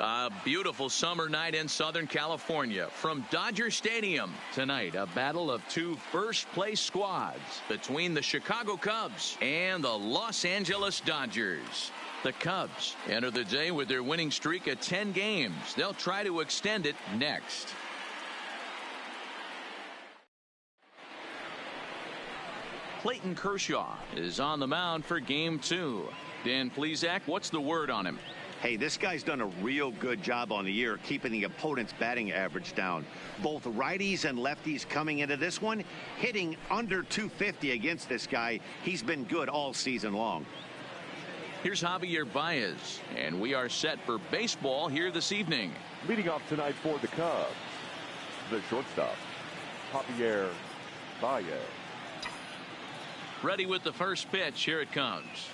A beautiful summer night in Southern California from Dodger Stadium. Tonight, a battle of two first-place squads between the Chicago Cubs and the Los Angeles Dodgers. The Cubs enter the day with their winning streak at 10 games. They'll try to extend it next. Clayton Kershaw is on the mound for Game 2. Dan Plesac, what's the word on him? Hey, this guy's done a real good job on the year keeping the opponent's batting average down. Both righties and lefties coming into this one, hitting under 250 against this guy. He's been good all season long. Here's Javier Baez, and we are set for baseball here this evening. Leading off tonight for the Cubs, the shortstop, Javier Baez. Ready with the first pitch. Here it comes.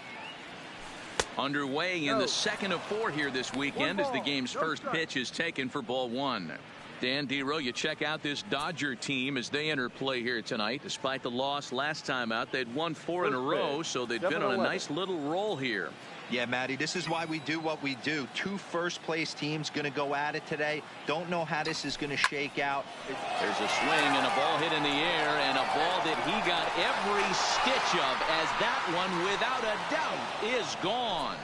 Underway in the second of 4 here this weekend as the game's first pitch is taken for ball 1. Dan Dero, you check out this Dodger team as they enter play here tonight. Despite the loss last time out, they'd won 4 in a row, so they've been on a nice little roll here. Yeah, Matty, this is why we do what we do. 2 first-place teams going to go at it today. Don't know how this is going to shake out. There's a swing and a ball hit in the air, and a ball that he got every stitch of, as that one, without a doubt, is gone.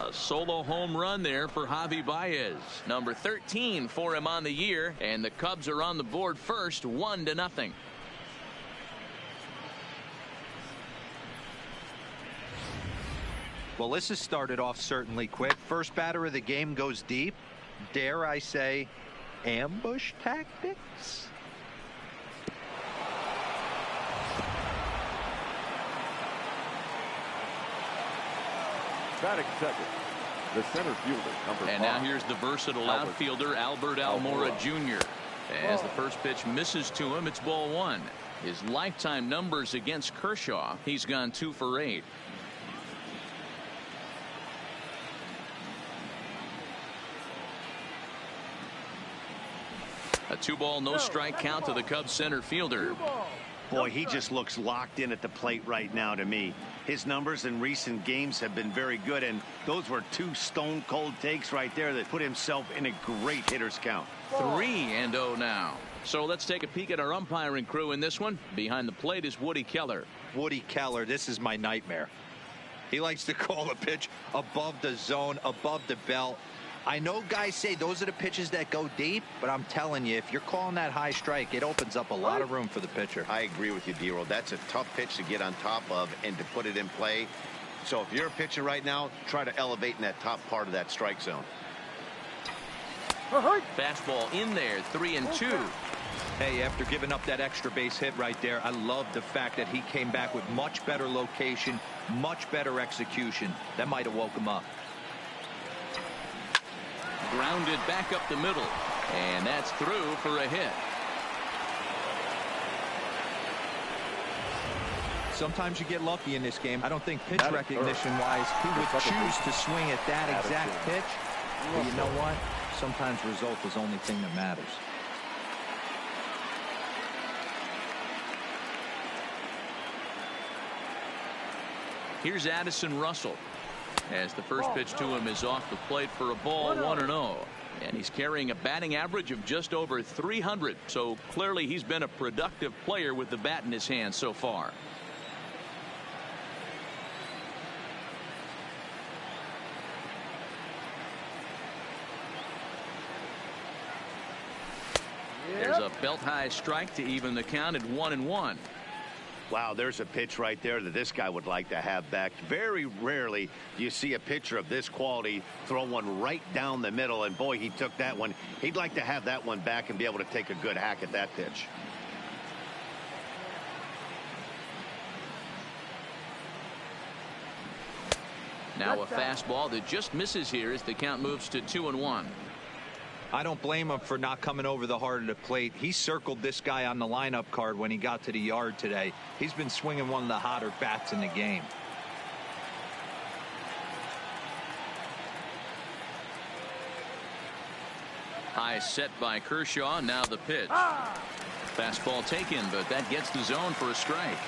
A solo home run there for Javi Baez. Number 13 for him on the year, and the Cubs are on the board first, 1-0. Well, this has started off certainly quick. First batter of the game goes deep. Dare I say, ambush tactics? Batting second, the center fielder, number 5. And now here's the versatile outfielder, Albert Almora Jr. As the first pitch misses to him, it's ball 1. His lifetime numbers against Kershaw, he's gone 2 for 8. A 2-ball, no strike count to the Cubs center fielder. Boy, he just looks locked in at the plate right now to me. His numbers in recent games have been very good, and those were 2 stone-cold takes right there that put himself in a great hitter's count. 3-0 now. So let's take a peek at our umpiring crew in this one. Behind the plate is Woody Keller. Woody Keller, this is my nightmare. He likes to call a pitch above the zone, above the belt. I know guys say those are the pitches that go deep, but I'm telling you, if you're calling that high strike, it opens up a lot of room for the pitcher. I agree with you, Dero. That's a tough pitch to get on top of and to put it in play. So if you're a pitcher right now, try to elevate in that top part of that strike zone. Fastball in there, 3-2. Hey, after giving up that extra base hit right there, I love the fact that he came back with much better location, much better execution. That might have woke him up. Grounded back up the middle, and that's through for a hit. Sometimes you get lucky in this game. I don't think pitch recognition wise he would choose to swing at that exact pitch, but you know what, sometimes result is the only thing that matters. Here's Addison Russell, as the first pitch to him is off the plate for a ball, 1-0. And he's carrying a batting average of just over 300. So clearly he's been a productive player with the bat in his hand so far. There's a belt high strike to even the count at 1-1. Wow, there's a pitch right there that this guy would like to have back. Very rarely do you see a pitcher of this quality throw one right down the middle, and boy, he took that one. He'd like to have that one back and be able to take a good hack at that pitch. Now a fastball that just misses here as the count moves to 2-1. I don't blame him for not coming over the heart of the plate. He circled this guy on the lineup card when he got to the yard today. He's been swinging one of the hotter bats in the game. High set by Kershaw. Now the pitch. Fastball taken, but that gets the zone for a strike.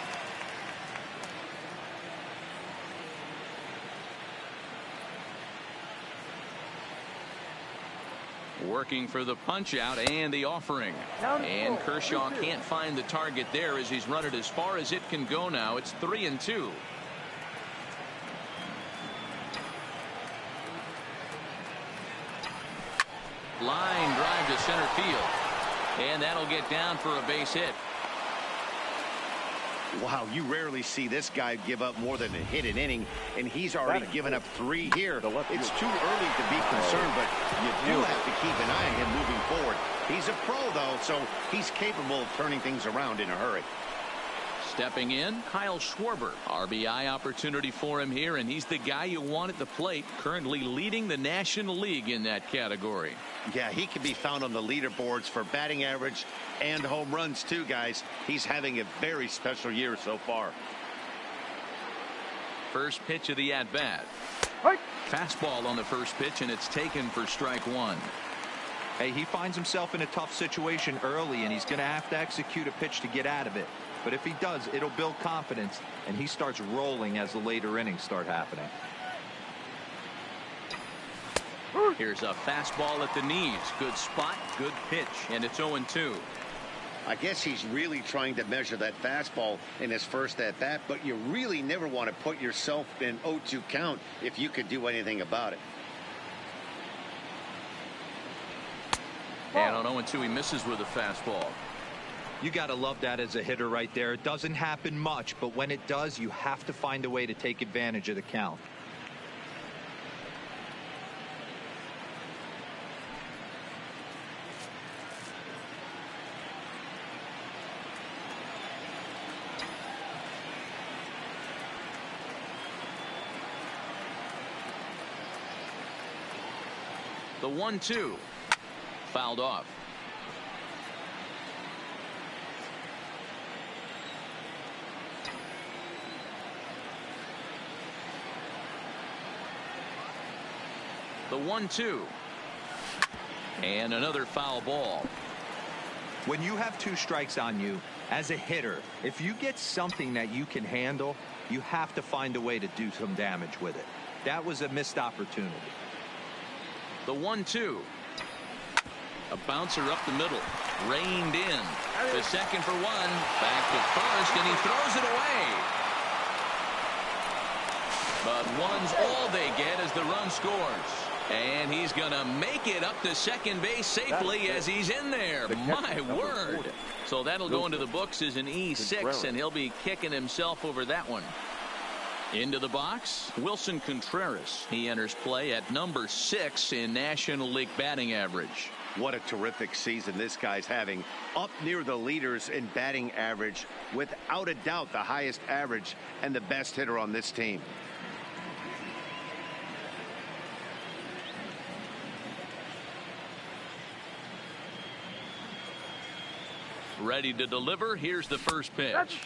Working for the punch out and the offering. And Kershaw can't find the target there as he's run it as far as it can go now. It's 3-2. Line drive to center field. And that'll get down for a base hit. Wow, you rarely see this guy give up more than a hit an inning, and he's already given up 3 here. It's too early to be concerned, but you do have to keep an eye on him moving forward. He's a pro, though, so he's capable of turning things around in a hurry. Stepping in, Kyle Schwarber. RBI opportunity for him here, and he's the guy you want at the plate, currently leading the National League in that category. Yeah, he can be found on the leaderboards for batting average and home runs, too, guys. He's having a very special year so far. First pitch of the at-bat. Fastball on the first pitch, and it's taken for strike 1. Hey, he finds himself in a tough situation early, and he's going to have to execute a pitch to get out of it. But if he does, it'll build confidence, and he starts rolling as the later innings start happening. Here's a fastball at the knees. Good spot, good pitch, and it's 0-2. I guess he's really trying to measure that fastball in his first at-bat, but you really never want to put yourself in 0-2 count if you could do anything about it. And on 0-2, he misses with a fastball. You got to love that as a hitter right there. It doesn't happen much, but when it does, you have to find a way to take advantage of the count. The 1-2. Fouled off. The 1-2. And another foul ball. When you have 2 strikes on you as a hitter, if you get something that you can handle, you have to find a way to do some damage with it. That was a missed opportunity. The 1-2. A bouncer up the middle. Reined in. The second for 1. Back to first, and he throws it away. But 1's all they get as the run scores. And he's going to make it up to second base safely as he's in there. My word. So that'll go into the books as an E6, and he'll be kicking himself over that one. Into the box, Wilson Contreras. He enters play at number 6 in National League batting average. What a terrific season this guy's having. Up near the leaders in batting average. Without a doubt, the highest average and the best hitter on this team. Ready to deliver. Here's the first pitch.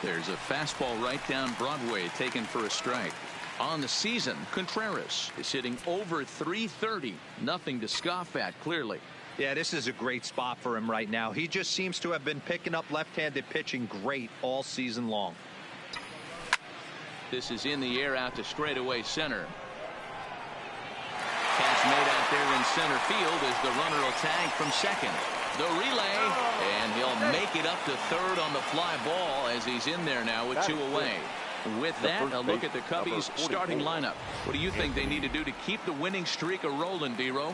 There's a fastball right down Broadway, taken for a strike. On the season, Contreras is hitting over .330. Nothing to scoff at, clearly. Yeah, this is a great spot for him right now. He just seems to have been picking up left-handed pitching great all season long. This is in the air out to straightaway center. Catch made out there in center field as the runner will tag from second. The relay, and he'll make it up to third on the fly ball as he's in there now with 2 away. With that, a look at the Cubbies' starting lineup. What do you think they need to do to keep the winning streak a-rolling, D-Row?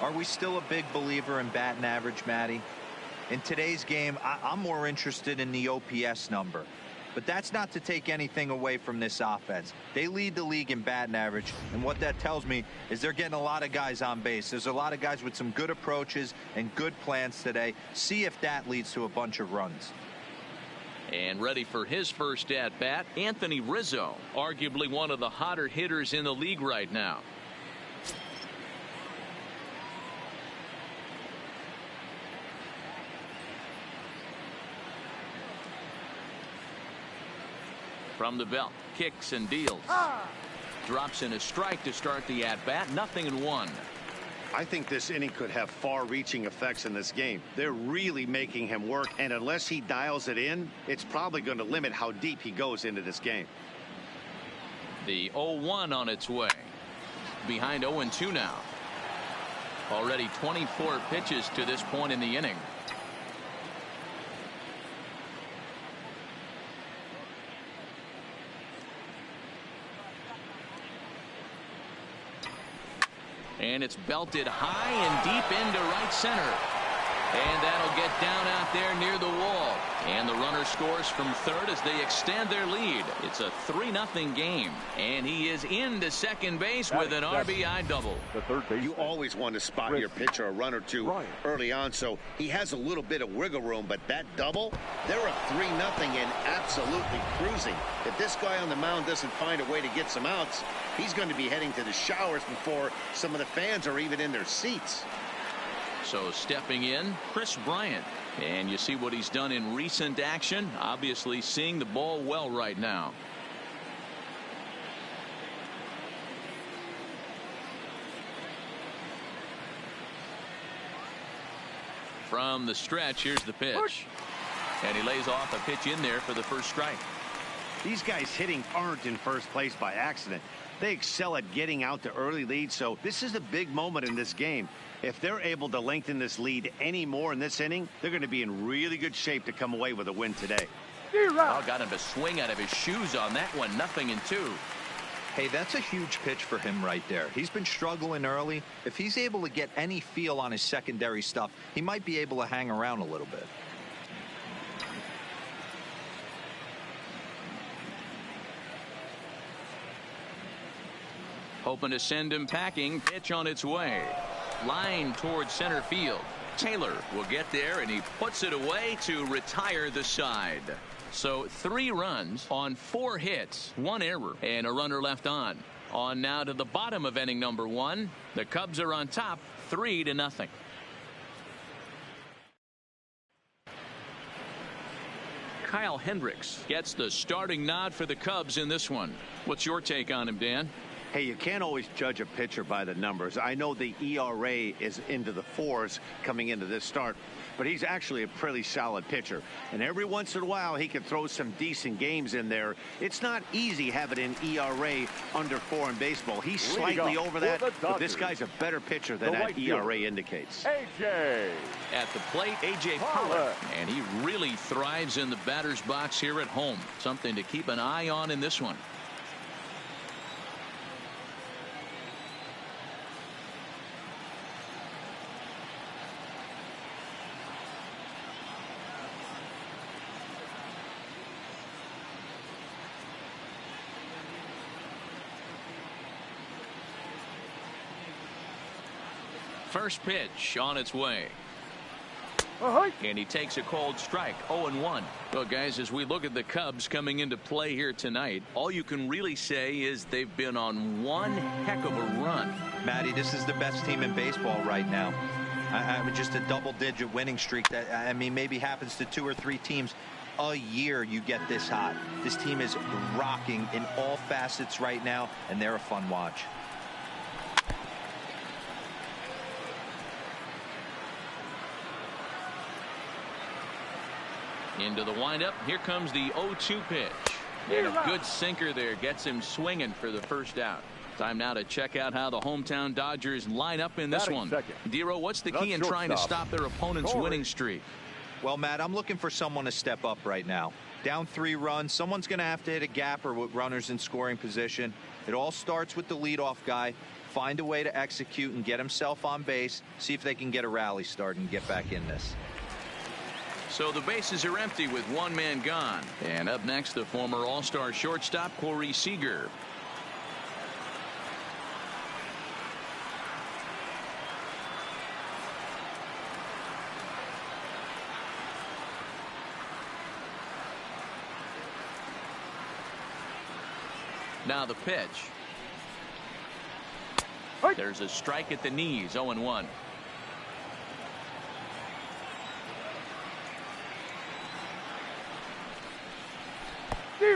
Are we still a big believer in batting average, Matty? In today's game, I'm more interested in the OPS number. But that's not to take anything away from this offense. They lead the league in batting average, and what that tells me is they're getting a lot of guys on base. There's a lot of guys with some good approaches and good plans today. See if that leads to a bunch of runs. And ready for his first at-bat, Anthony Rizzo, arguably one of the hotter hitters in the league right now. From the belt, kicks and deals. Drops in a strike to start the at-bat. 0-1. I think this inning could have far-reaching effects in this game. They're really making him work, and unless he dials it in, it's probably going to limit how deep he goes into this game. The 0-1 on its way. Behind 0-2 now. Already 24 pitches to this point in the inning. And it's belted high and deep into right center. And that'll get down out there near the wall. And the runner scores from third as they extend their lead. It's a 3-0 game. And he is into second base with an RBI double. The third base. You always want to spot your pitcher a run or two early on, so he has a little bit of wiggle room. But that double, they're a 3-0 and absolutely cruising. If this guy on the mound doesn't find a way to get some outs, he's going to be heading to the showers before some of the fans are even in their seats. So stepping in, Chris Bryant. And you see what he's done in recent action. Obviously seeing the ball well right now. From the stretch, here's the pitch. And he lays off a pitch in there for the first strike. These guys hitting aren't in first place by accident. They excel at getting out to early leads, so this is a big moment in this game. If they're able to lengthen this lead any more in this inning, they're going to be in really good shape to come away with a win today. Oh, got him to swing out of his shoes on that one. 0-2. Hey, that's a huge pitch for him right there. He's been struggling early. If he's able to get any feel on his secondary stuff, he might be able to hang around a little bit. Hoping to send him packing. Pitch on its way. Line towards center field. Taylor will get there, and he puts it away to retire the side. So 3 runs on 4 hits, 1 error, and a runner left on. On now to the bottom of inning number 1. The Cubs are on top 3-0. Kyle Hendricks gets the starting nod for the Cubs in this one. What's your take on him, Dan? Hey, you can't always judge a pitcher by the numbers. I know the ERA is into the 4s coming into this start, but he's actually a pretty solid pitcher. And every once in a while, he can throw some decent games in there. It's not easy having an ERA under 4 in baseball. He's slightly over that, but this guy's a better pitcher than that ERA indicates. A.J. At the plate, A.J. Pollock. And he really thrives in the batter's box here at home. Something to keep an eye on in this one. First pitch on its way. And he takes a cold strike. 0-1. Well, guys, as we look at the Cubs coming into play here tonight, all you can really say is they've been on one heck of a run. Matty, this is the best team in baseball right now. I mean, just a double-digit winning streak that, I mean, maybe happens to 2 or 3 teams a year. You get this hot. This team is rocking in all facets right now, and they're a fun watch. Into the windup. Here comes the 0-2 pitch. And a good sinker there gets him swinging for the first out. Time now to check out how the hometown Dodgers line up in this one. Dero, what's the key in trying to stop their opponent's winning streak? Well, Matt, I'm looking for someone to step up right now. Down 3 runs. Someone's going to have to hit a gapper with runners in scoring position. It all starts with the leadoff guy. Find a way to execute and get himself on base. See if they can get a rally started and get back in this. So the bases are empty with 1 man gone. And up next, the former All-Star shortstop, Corey Seager. Now the pitch. There's a strike at the knees. 0-1.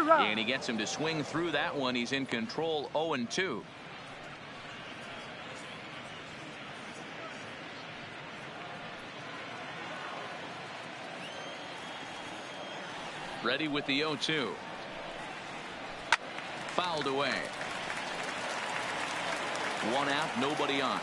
And he gets him to swing through that one. He's in control. 0-2. Ready with the 0-2. Fouled away. 1 out, nobody on.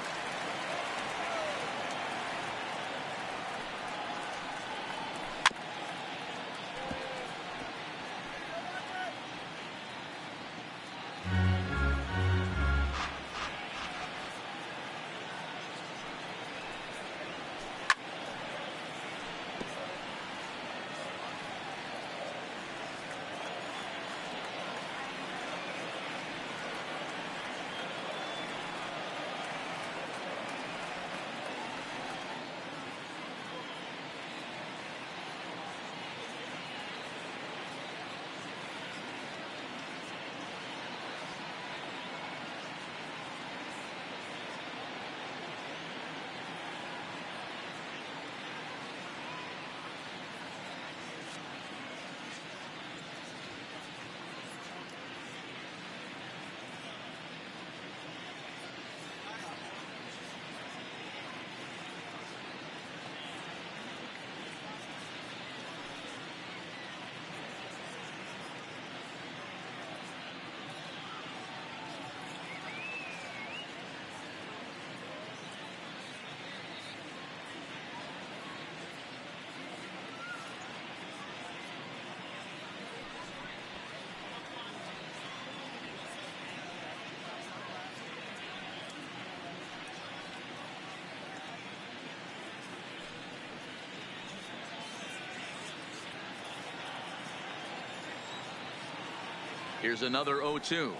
Here's another 0-2.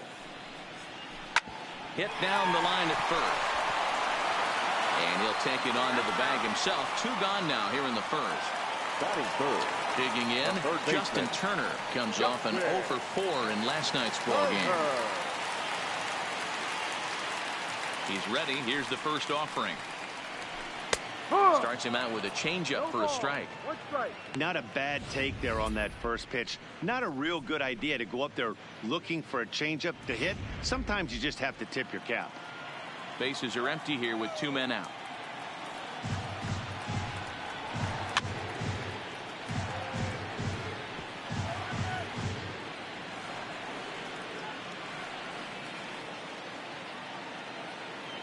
Hit down the line at first. And he'll take it onto the bag himself. 2 gone now here in the first. Batting third. Digging in, Justin Turner comes off an 0 for 4 in last night's ball game. He's ready. Here's the first offering. Starts him out with a changeup for a strike. Not a bad take there on that first pitch. Not a real good idea to go up there looking for a changeup to hit. Sometimes you just have to tip your cap. Bases are empty here with 2 men out.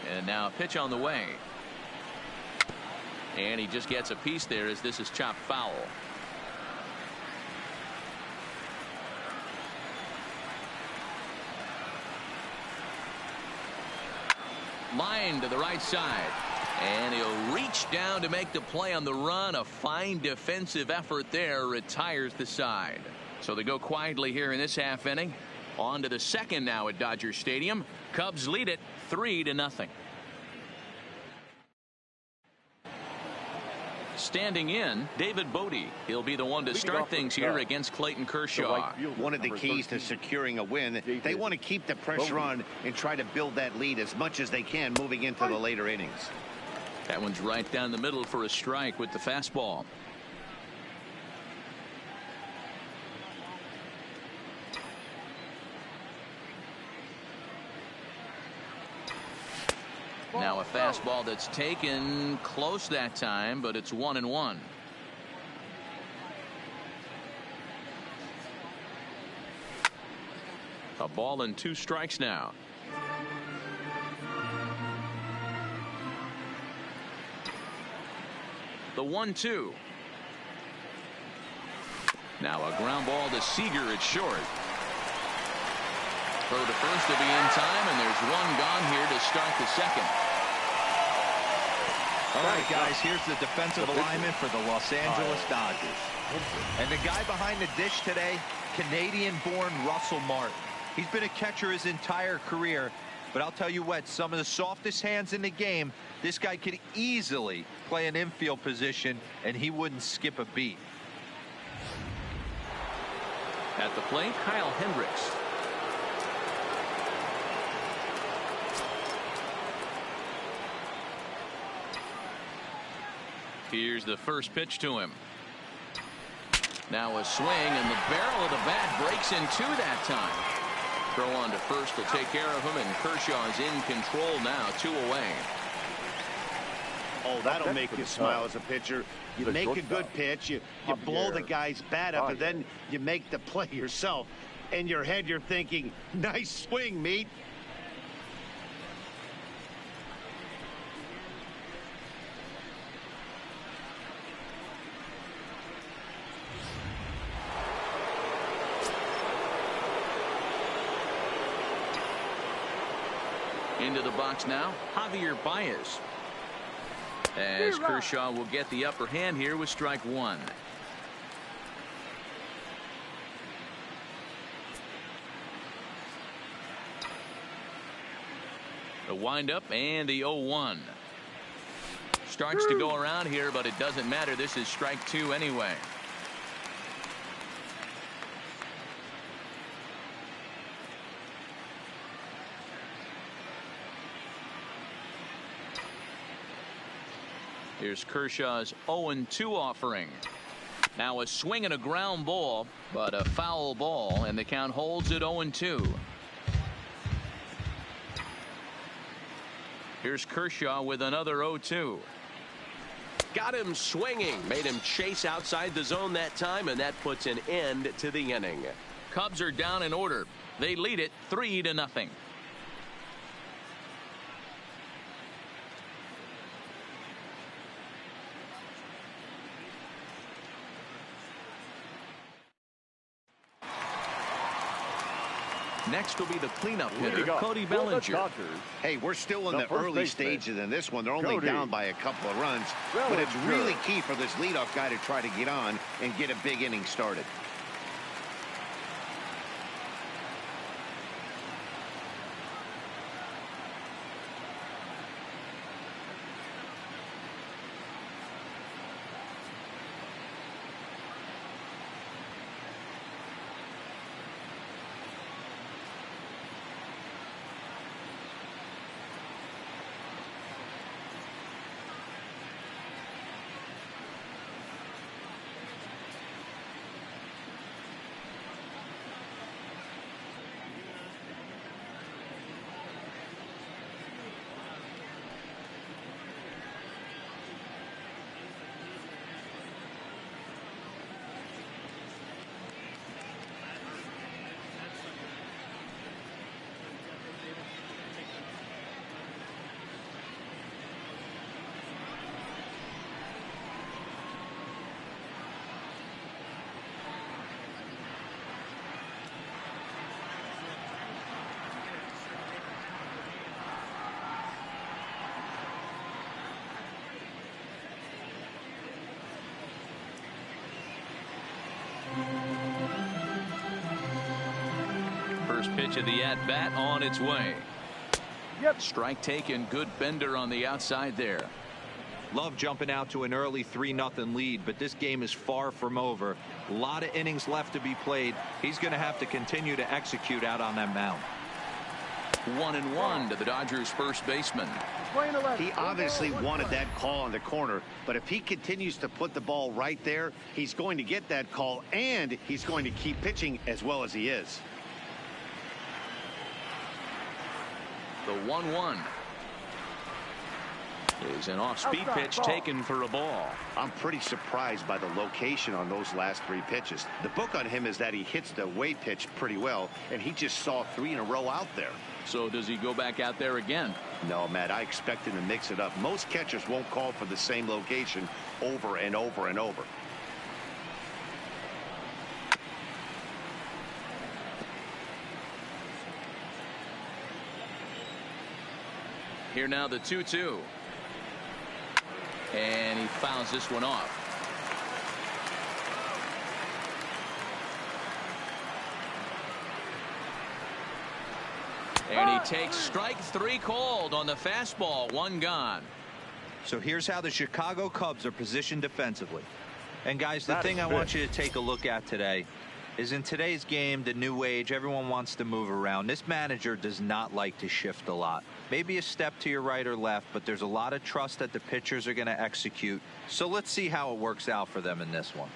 And now a pitch on the way. And he just gets a piece there as this is chopped foul. Line to the right side. And he'll reach down to make the play on the run. A fine defensive effort there. Retires the side. So they go quietly here in this half inning. On to the second now at Dodger Stadium. Cubs lead it 3-0. Standing in, David Bodie. He'll be the one to start things here against Clayton Kershaw. One of the keys to securing a win, they want to keep the pressure on and try to build that lead as much as they can moving into the later innings. That one's right down the middle for a strike with the fastball. Now a fastball that's taken close that time, but it's 1-1. A ball and 2 strikes now. The 1-2. Now a ground ball to Seager at short. Throw to first to be in time, and there's 1 gone here to start the second. All right, guys, here's the defensive alignment for the Los Angeles Dodgers. And the guy behind the dish today, Canadian-born Russell Martin. He's been a catcher his entire career, but I'll tell you what, some of the softest hands in the game, this guy could easily play an infield position, and he wouldn't skip a beat. At the plate, Kyle Hendricks. Here's the first pitch to him. Now a swing, and the barrel of the bat breaks in 2 that time. Throw on to first will take care of him, and Kershaw is in control now, 2 away. Oh, that'll make you smile as a pitcher. You make a good pitch, you blow the guy's bat up, and then you make the play yourself. In your head, you're thinking, nice swing, meat. Into the box now, Javier Baez. As Kershaw will get the upper hand here with strike 1. The windup and the 0-1. Starts to go around here, but it doesn't matter. This is strike 2 anyway. Here's Kershaw's 0-2 offering. Now a swing and a ground ball, but a foul ball, and the count holds at 0-2. Here's Kershaw with another 0-2. Got him swinging, made him chase outside the zone that time, and that puts an end to the inning. Cubs are down in order. They lead it 3-0. Next will be the cleanup hitter, Cody Bellinger. Hey, we're still in the early stages in this one. They're only down by a couple of runs, but it's really key for this leadoff guy to try to get on and get a big inning started. First pitch of the at-bat on its way. Yep. Strike taken. Good bender on the outside there. Love jumping out to an early 3-0 lead, but this game is far from over. A lot of innings left to be played. He's going to have to continue to execute out on that mound. 1-1 to the Dodgers first baseman. He obviously wanted that call on the corner, but if he continues to put the ball right there, he's going to get that call, and he's going to keep pitching as well as he is. The 1-1 is an off-speed pitch taken for a ball. I'm pretty surprised by the location on those last 3 pitches. The book on him is that he hits the away pitch pretty well, and he just saw 3 in a row out there. So does he go back out there again? No, Matt, I expect him to mix it up. Most catchers won't call for the same location over and over and over. Here now the 2-2. And he fouls this one off. And he takes strike 3 called on the fastball. 1 gone. So here's how the Chicago Cubs are positioned defensively. And guys, the thing I want you to take a look at today is in today's game, the new age, everyone wants to move around. This manager does not like to shift a lot. Maybe a step to your right or left, but there's a lot of trust that the pitchers are going to execute. So let's see how it works out for them in this one.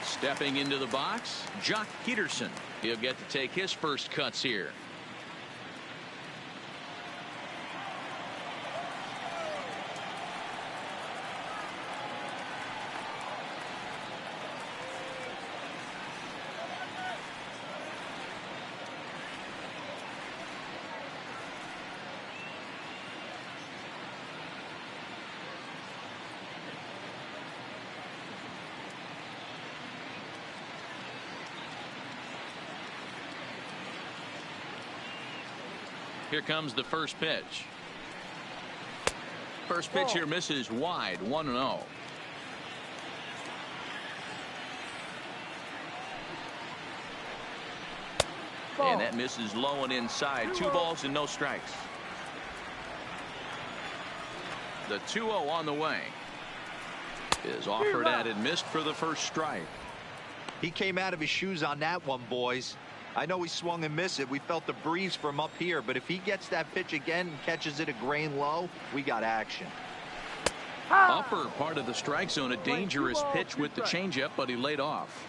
Stepping into the box, Jock Peterson. He'll get to take his first cuts here. Here comes the first pitch. First pitch here misses wide. 1-0. And that misses low and inside. 2 balls and no strikes. The 2-0 on the way. Is offered at and missed for the first strike. He came out of his shoes on that one, boys. I know he swung and missed it. We felt the breeze from up here, but if he gets that pitch again and catches it a grain low, we got action. Upper part of the strike zone, a dangerous pitch with the changeup, but he laid off.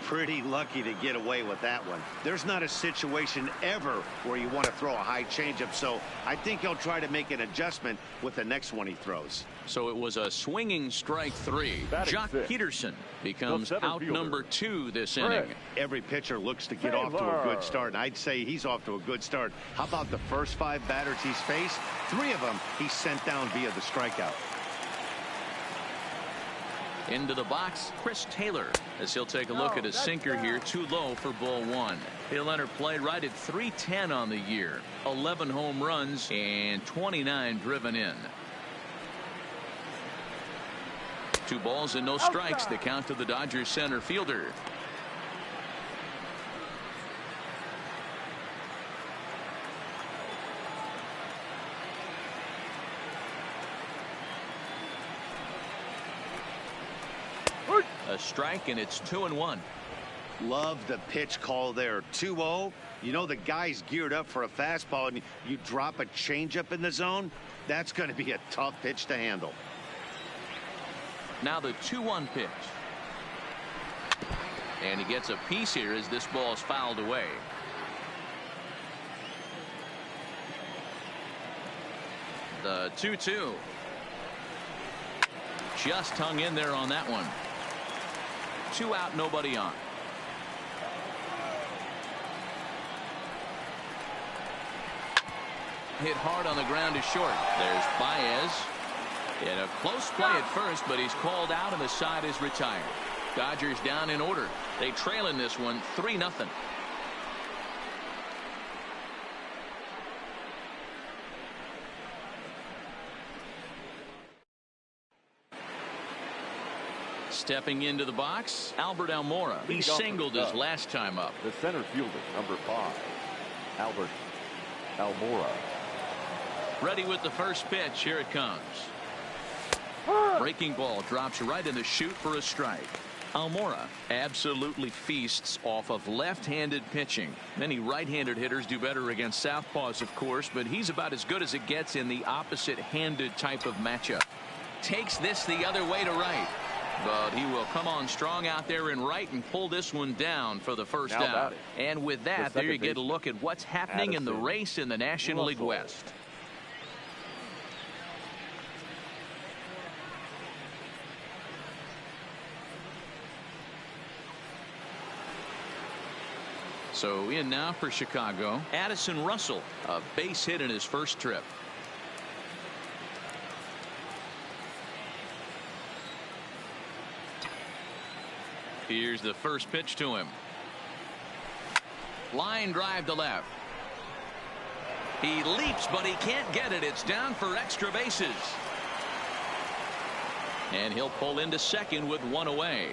Pretty lucky to get away with that one. There's not a situation ever where you want to throw a high changeup, so I think he'll try to make an adjustment with the next one he throws. So it was a swinging strike 3. Jock Peterson becomes out number 2 this inning. Every pitcher looks to get off to a good start, and I'd say he's off to a good start. How about the first 5 batters he's faced? 3 of them he sent down via the strikeout. Into the box, Chris Taylor, as he'll take a look at his sinker here. Too low for ball 1. He'll enter play right at .310 on the year. 11 home runs and 29 driven in. 2 balls and no strikes. The count to the Dodgers center fielder. A strike, and it's 2-1. Love the pitch call there. 2-0. You know the guy's geared up for a fastball, and you drop a changeup in the zone. That's going to be a tough pitch to handle. Now the 2-1 pitch. And he gets a piece here as this ball is fouled away. The 2-2. Just hung in there on that one. 2 out, nobody on. Hit hard on the ground is short. There's Baez. In a close play at first, but he's called out and the side is retired. Dodgers down in order. They trail in this one 3-0. Stepping into the box, Albert Almora. He singled his last time up. The center fielder, number 5, Albert Almora. Ready with the first pitch. Here it comes. Breaking ball drops right in the chute for a strike. Almora absolutely feasts off of left-handed pitching. Many right-handed hitters do better against southpaws, of course, but he's about as good as it gets in the opposite-handed type of matchup. Takes this the other way to right, but he will come on strong out there in right and pull this one down for the first out. And with that, there you get a look at what's happening in the race in the National League West. So in now for Chicago, Addison Russell, a base hit in his first trip. Here's the first pitch to him. Line drive to left. He leaps, but he can't get it. It's down for extra bases. And he'll pull into second with one away.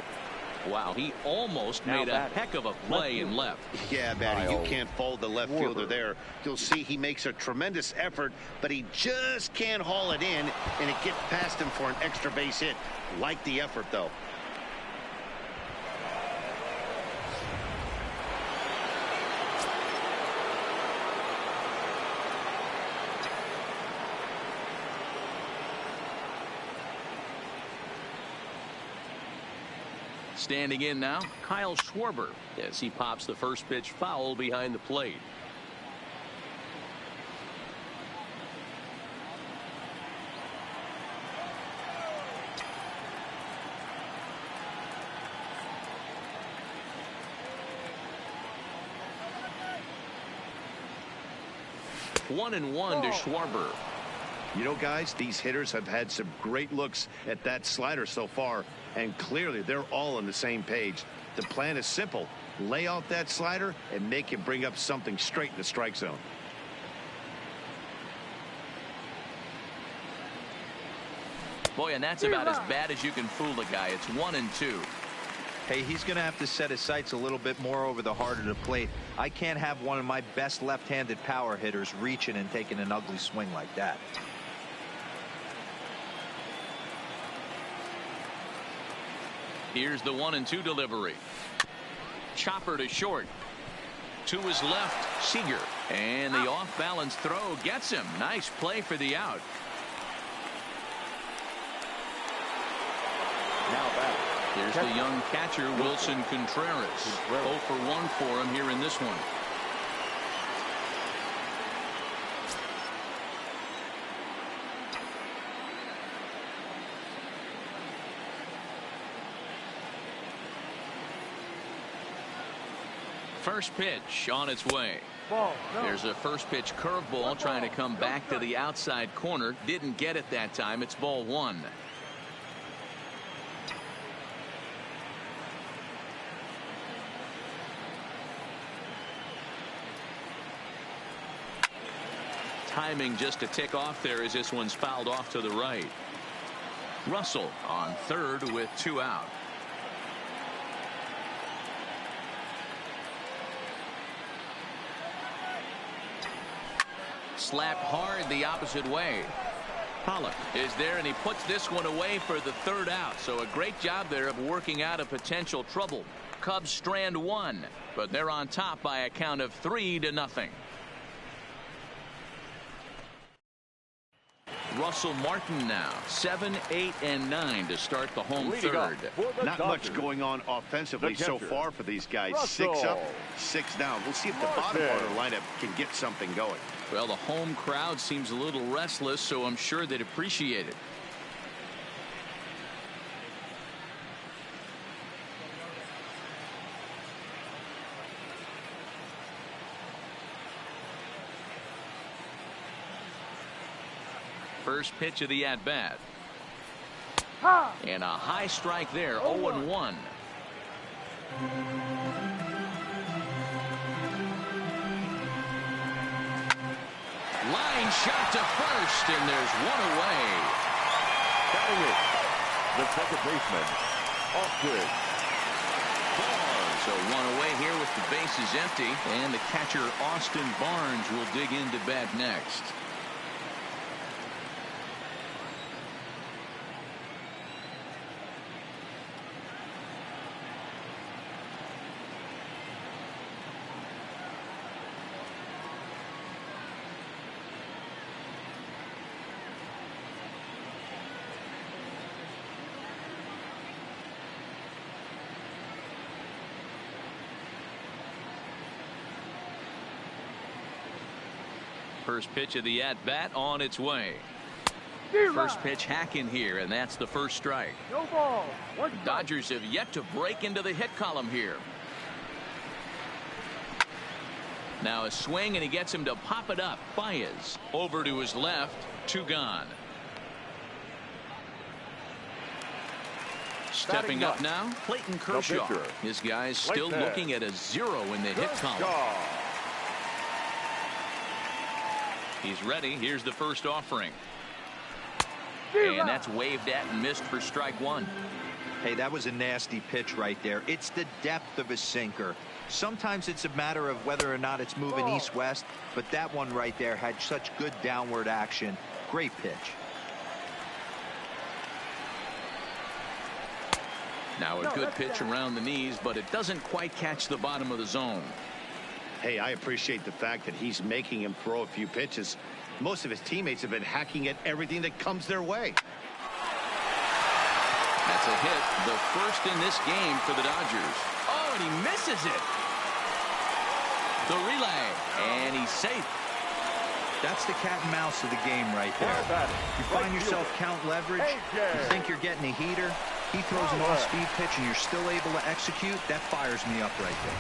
Wow, he almost made a heck of a play in left. Yeah, Matty, you can't fold the left fielder there. You'll see he makes a tremendous effort, but he just can't haul it in, and it gets past him for an extra base hit. Like the effort, though. Standing in now, Kyle Schwarber, as he pops the first pitch foul behind the plate. One and one to Schwarber. You know, guys, these hitters have had some great looks at that slider so far, and clearly they're all on the same page. The plan is simple. Lay out that slider and make him bring up something straight in the strike zone. Boy, and that's about as bad as you can fool a guy. It's 1-2. Hey, he's going to have to set his sights a little bit more over the heart of the plate. I can't have one of my best left-handed power hitters reaching and taking an ugly swing like that. Here's the 1-2 delivery. Chopper to short. To his left, Seager. And the off-balance throw gets him. Nice play for the out. Now back. Here's the young catcher, Wilson Contreras. 0 for 1 for him here in this one. First pitch on its way. There's a first pitch curveball trying to come back to the outside corner. Didn't get it that time. It's ball 1. Timing just a tick off there as this one's fouled off to the right. Russell on third with 2 out. Slapped hard the opposite way. Pollock is there, and he puts this one away for the 3rd out. So a great job there of working out a potential trouble. Cubs strand 1, but they're on top by a count of 3-0. Russell Martin now 7, 8, and 9 to start the home third. Not much going on offensively so far for these guys. Russell. 6 up, 6 down. We'll see if the bottom part of the lineup can get something going. Well, the home crowd seems a little restless, so I'm sure they'd appreciate it. First pitch of the at-bat. And a high strike there, 0-1. Line shot to first, and there's one away. Batting it, the second baseman, Off quick. So one away here with the bases empty, and the catcher Austin Barnes will dig into bat next. First pitch of the at-bat on its way. First pitch hacking here, and that's the first strike. No ball. The Dodgers have yet to break into the hit column here. Now a swing, and he gets him to pop it up. Baez over to his left. 2 gone. Stepping up now, Clayton Kershaw. This guy's still looking at a 0 in the hit column. He's ready. Here's the first offering. And that's waved at and missed for strike 1. Hey, that was a nasty pitch right there. It's the depth of a sinker. Sometimes it's a matter of whether or not it's moving east-west, but that one right there had such good downward action. Great pitch. Now a good pitch around the knees, but it doesn't quite catch the bottom of the zone. Hey, I appreciate the fact that he's making him throw a few pitches. Most of his teammates have been hacking at everything that comes their way. That's a hit, the first in this game for the Dodgers. Oh, and he misses it. The relay, and he's safe. That's the cat and mouse of the game right there. You find yourself count leverage, you think you're getting a heater, he throws an off-speed pitch and you're still able to execute. That fires me up right there.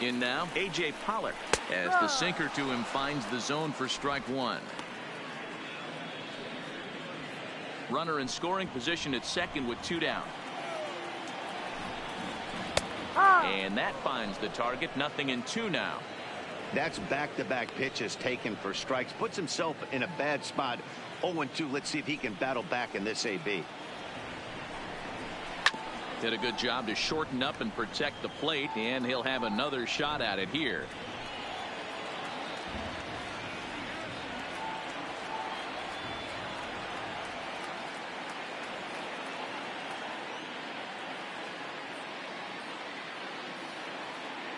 In now, A.J. Pollock, as the sinker to him finds the zone for strike 1. Runner in scoring position at second with 2 down. And that finds the target. 0-2 now. That's back-to-back pitches taken for strikes. Puts himself in a bad spot. 0-2. Let's see if he can battle back in this AB. Did a good job to shorten up and protect the plate, and he'll have another shot at it here.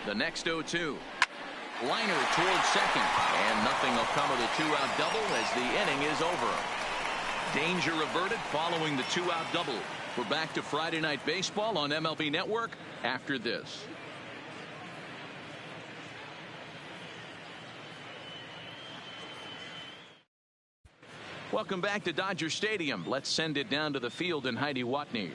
The next 0-2. Liner towards second, and nothing will come of the 2-out double as the inning is over. Danger averted following the 2-out double. We're back to Friday Night Baseball on MLB Network after this. Welcome back to Dodger Stadium. Let's send it down to the field and Heidi Watney.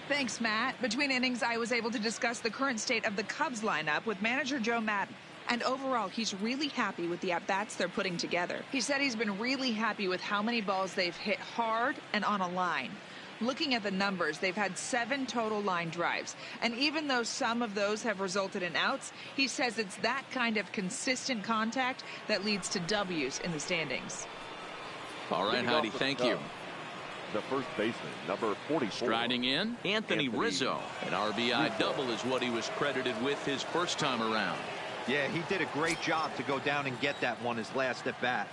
Thanks, Matt. Between innings, I was able to discuss the current state of the Cubs lineup with manager Joe Maddon. And overall, he's really happy with the at-bats they're putting together. He said he's been really happy with how many balls they've hit hard and on a line. Looking at the numbers, they've had 7 total line drives. And even though some of those have resulted in outs, he says it's that kind of consistent contact that leads to W's in the standings. All right, Heidi, thank you. The first baseman, number 44. Striding in, Anthony Rizzo. An RBI double is what he was credited with his first time around. Yeah, he did a great job to go down and get that one his last at bat.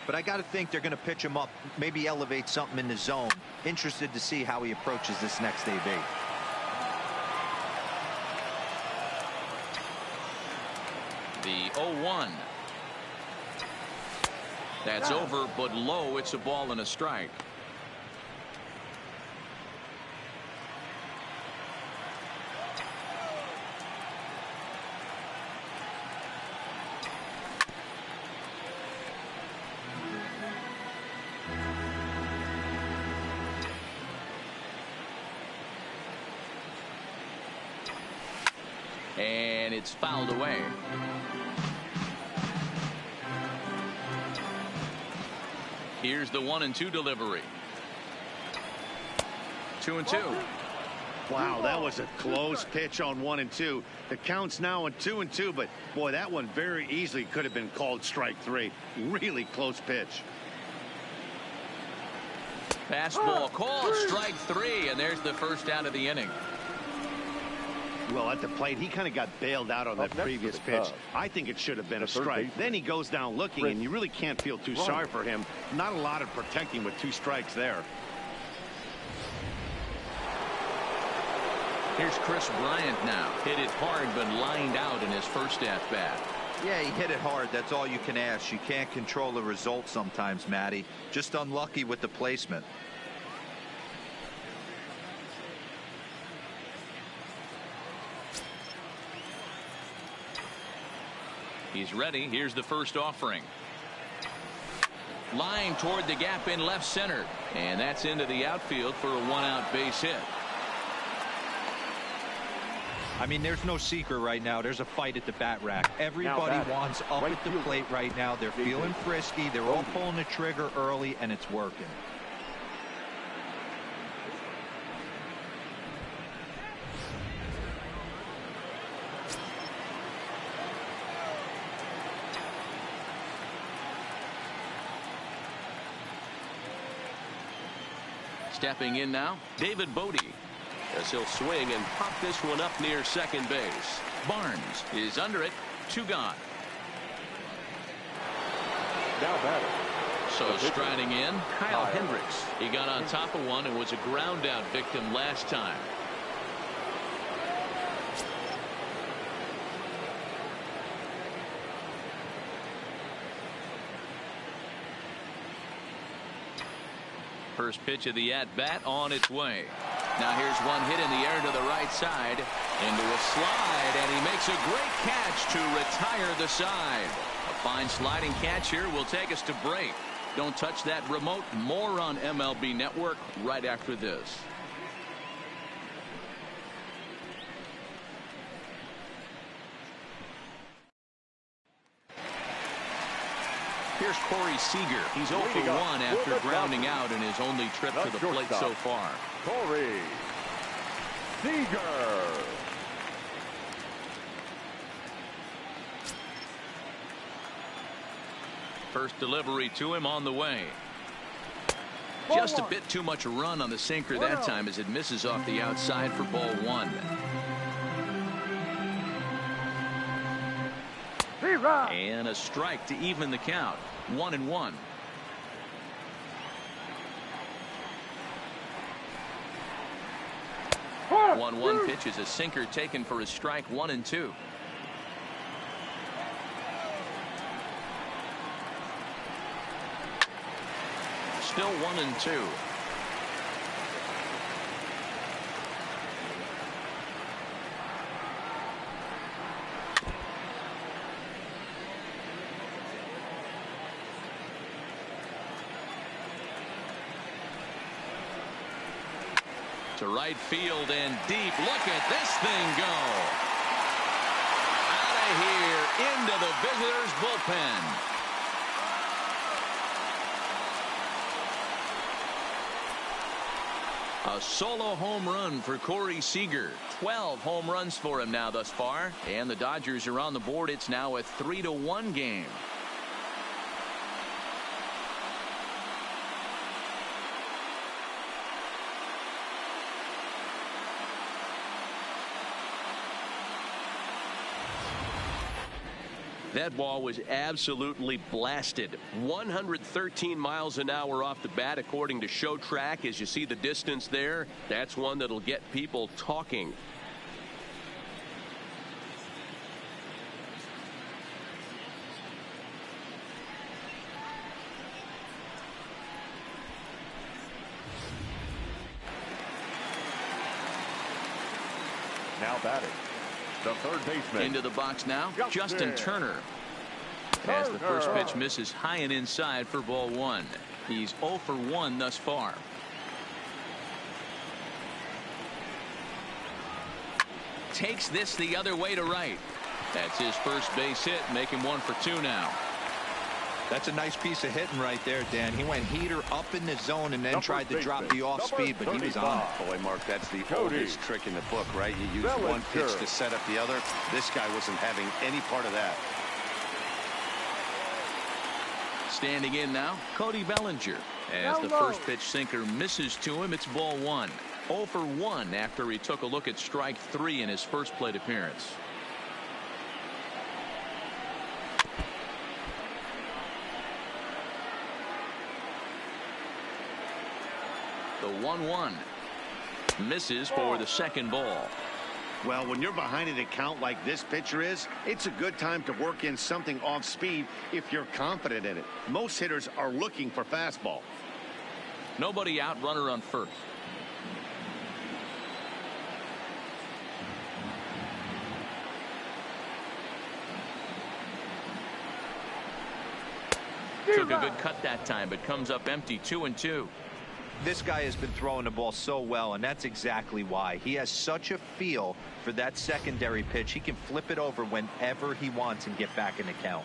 But I got to think they're going to pitch him up, maybe elevate something in the zone. Interested to see how he approaches this next AB. The 0-1. That's over, but low. It's a ball and a strike. And it's fouled away. Here's the 1-2 delivery. 2-2. Wow, that was a close pitch on 1-2. The count's now on 2-2, but boy, that one very easily could have been called strike 3. Really close pitch. Fastball called, strike 3, and there's the first out of the inning. Well, at the plate, he kind of got bailed out on that previous pitch. I think it should have been a strike. Then he goes down looking, and you really can't feel too sorry for him. Not a lot of protecting with 2 strikes there. Here's Chris Bryant now. Hit it hard, but lined out in his first at-bat. Yeah, he hit it hard. That's all you can ask. You can't control the result sometimes, Matty. Just unlucky with the placement. He's ready. Here's the first offering. Line toward the gap in left center. And that's into the outfield for a 1-out base hit. I mean, there's no secret right now. There's a fight at the bat rack. Everybody wants up at the plate right now. They're feeling frisky. They're all pulling the trigger early, and it's working. Stepping in now, David Bodie. As he'll swing and pop this one up near second base. Barnes is under it. 2 gone. Now batting. So striding in, Kyle Hendricks. He got on top of one and was a ground out victim last time. First pitch of the at-bat on its way. Now here's one hit in the air to the right side. Into a slide, and he makes a great catch to retire the side. A fine sliding catch here will take us to break. Don't touch that remote. More on MLB Network right after this. Here's Corey Seager. He's 0 for 1 after grounding out in his only trip to the plate so far. Corey Seager. First delivery to him on the way. Just a bit too much run on the sinker that time as it misses off the outside for ball 1. And a strike to even the count. 1-1. One pitch is a sinker taken for a strike. 1-2. Still 1-2. To right field and deep. Look at this thing go. Out of here into the visitors' bullpen. A solo home run for Corey Seager. 12 home runs for him now thus far. And the Dodgers are on the board. It's now a 3-1 game. That ball was absolutely blasted. 113 miles an hour off the bat, according to Show Track. As you see the distance there, that's one that'll get people talking. Now batting. The third baseman. Into the box now, Justin Turner. As the first pitch misses high and inside for ball 1. He's 0 for 1 thus far. Takes this the other way to right. That's his first base hit, making 1 for 2 now. That's a nice piece of hitting right there, Dan. He went heater up in the zone and then tried to drop the off speed, but he was on. Boy, Mark, that's the oldest trick in the book, right? You use one pitch to set up the other. This guy wasn't having any part of that. Standing in now, Cody Bellinger. As the first pitch sinker misses to him, it's ball one. 0 for 1 after he took a look at strike 3 in his first plate appearance. The 1-1 misses for the second ball. Well, when you're behind an account like this pitcher is, it's a good time to work in something off speed if you're confident in it. Most hitters are looking for fastball. Nobody out, runner on first. Took a good cut that time, but comes up empty. 2-2. This guy has been throwing the ball so well, and that's exactly why. He has such a feel for that secondary pitch. He can flip it over whenever he wants and get back in the count.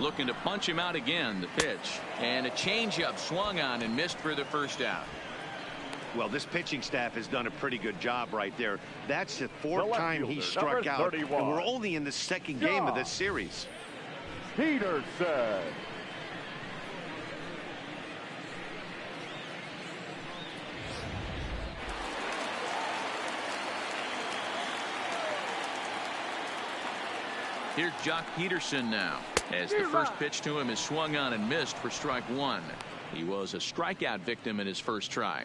Looking to punch him out again. The pitch. And a changeup swung on and missed for the first out. Well, this pitching staff has done a pretty good job right there. That's the fourth time he struck out. And we're only in the second game of this series. Peterson. Here's Jock Peterson now, as the first pitch to him is swung on and missed for strike 1. He was a strikeout victim in his first try.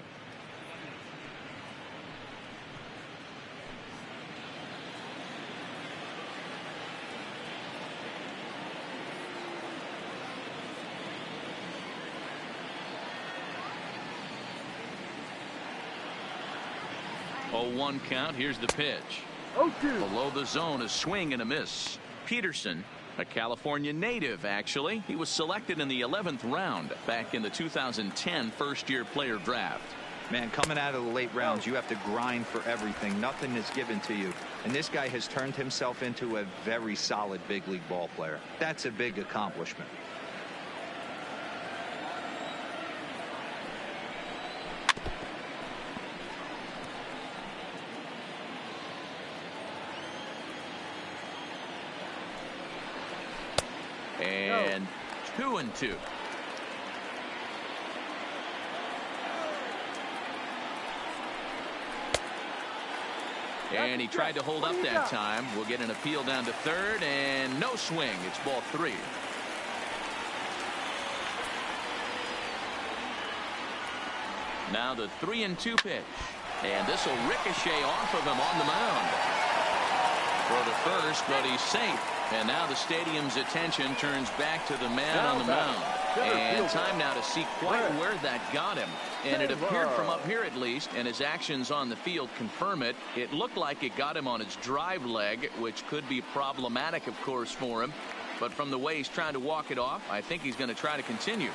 Oh, 1 count. Here's the pitch. Below the zone, a swing and a miss. Peterson, a California native, actually. He was selected in the 11th round back in the 2010 first-year player draft. Man, coming out of the late rounds, you have to grind for everything. Nothing is given to you. And this guy has turned himself into a very solid big league ball player. That's a big accomplishment. And 2-2. And he tried to hold up that time. We'll get an appeal down to third, and no swing. It's ball 3. Now the 3-2 pitch. And this will ricochet off of him on the mound. For the first, but he's safe. And now the stadium's attention turns back to the man on the mound. And time now to see quite where that got him. And it appeared from up here at least, and his actions on the field confirm it. It looked like it got him on his drive leg, which could be problematic, of course, for him. But from the way he's trying to walk it off, I think he's going to try to continue.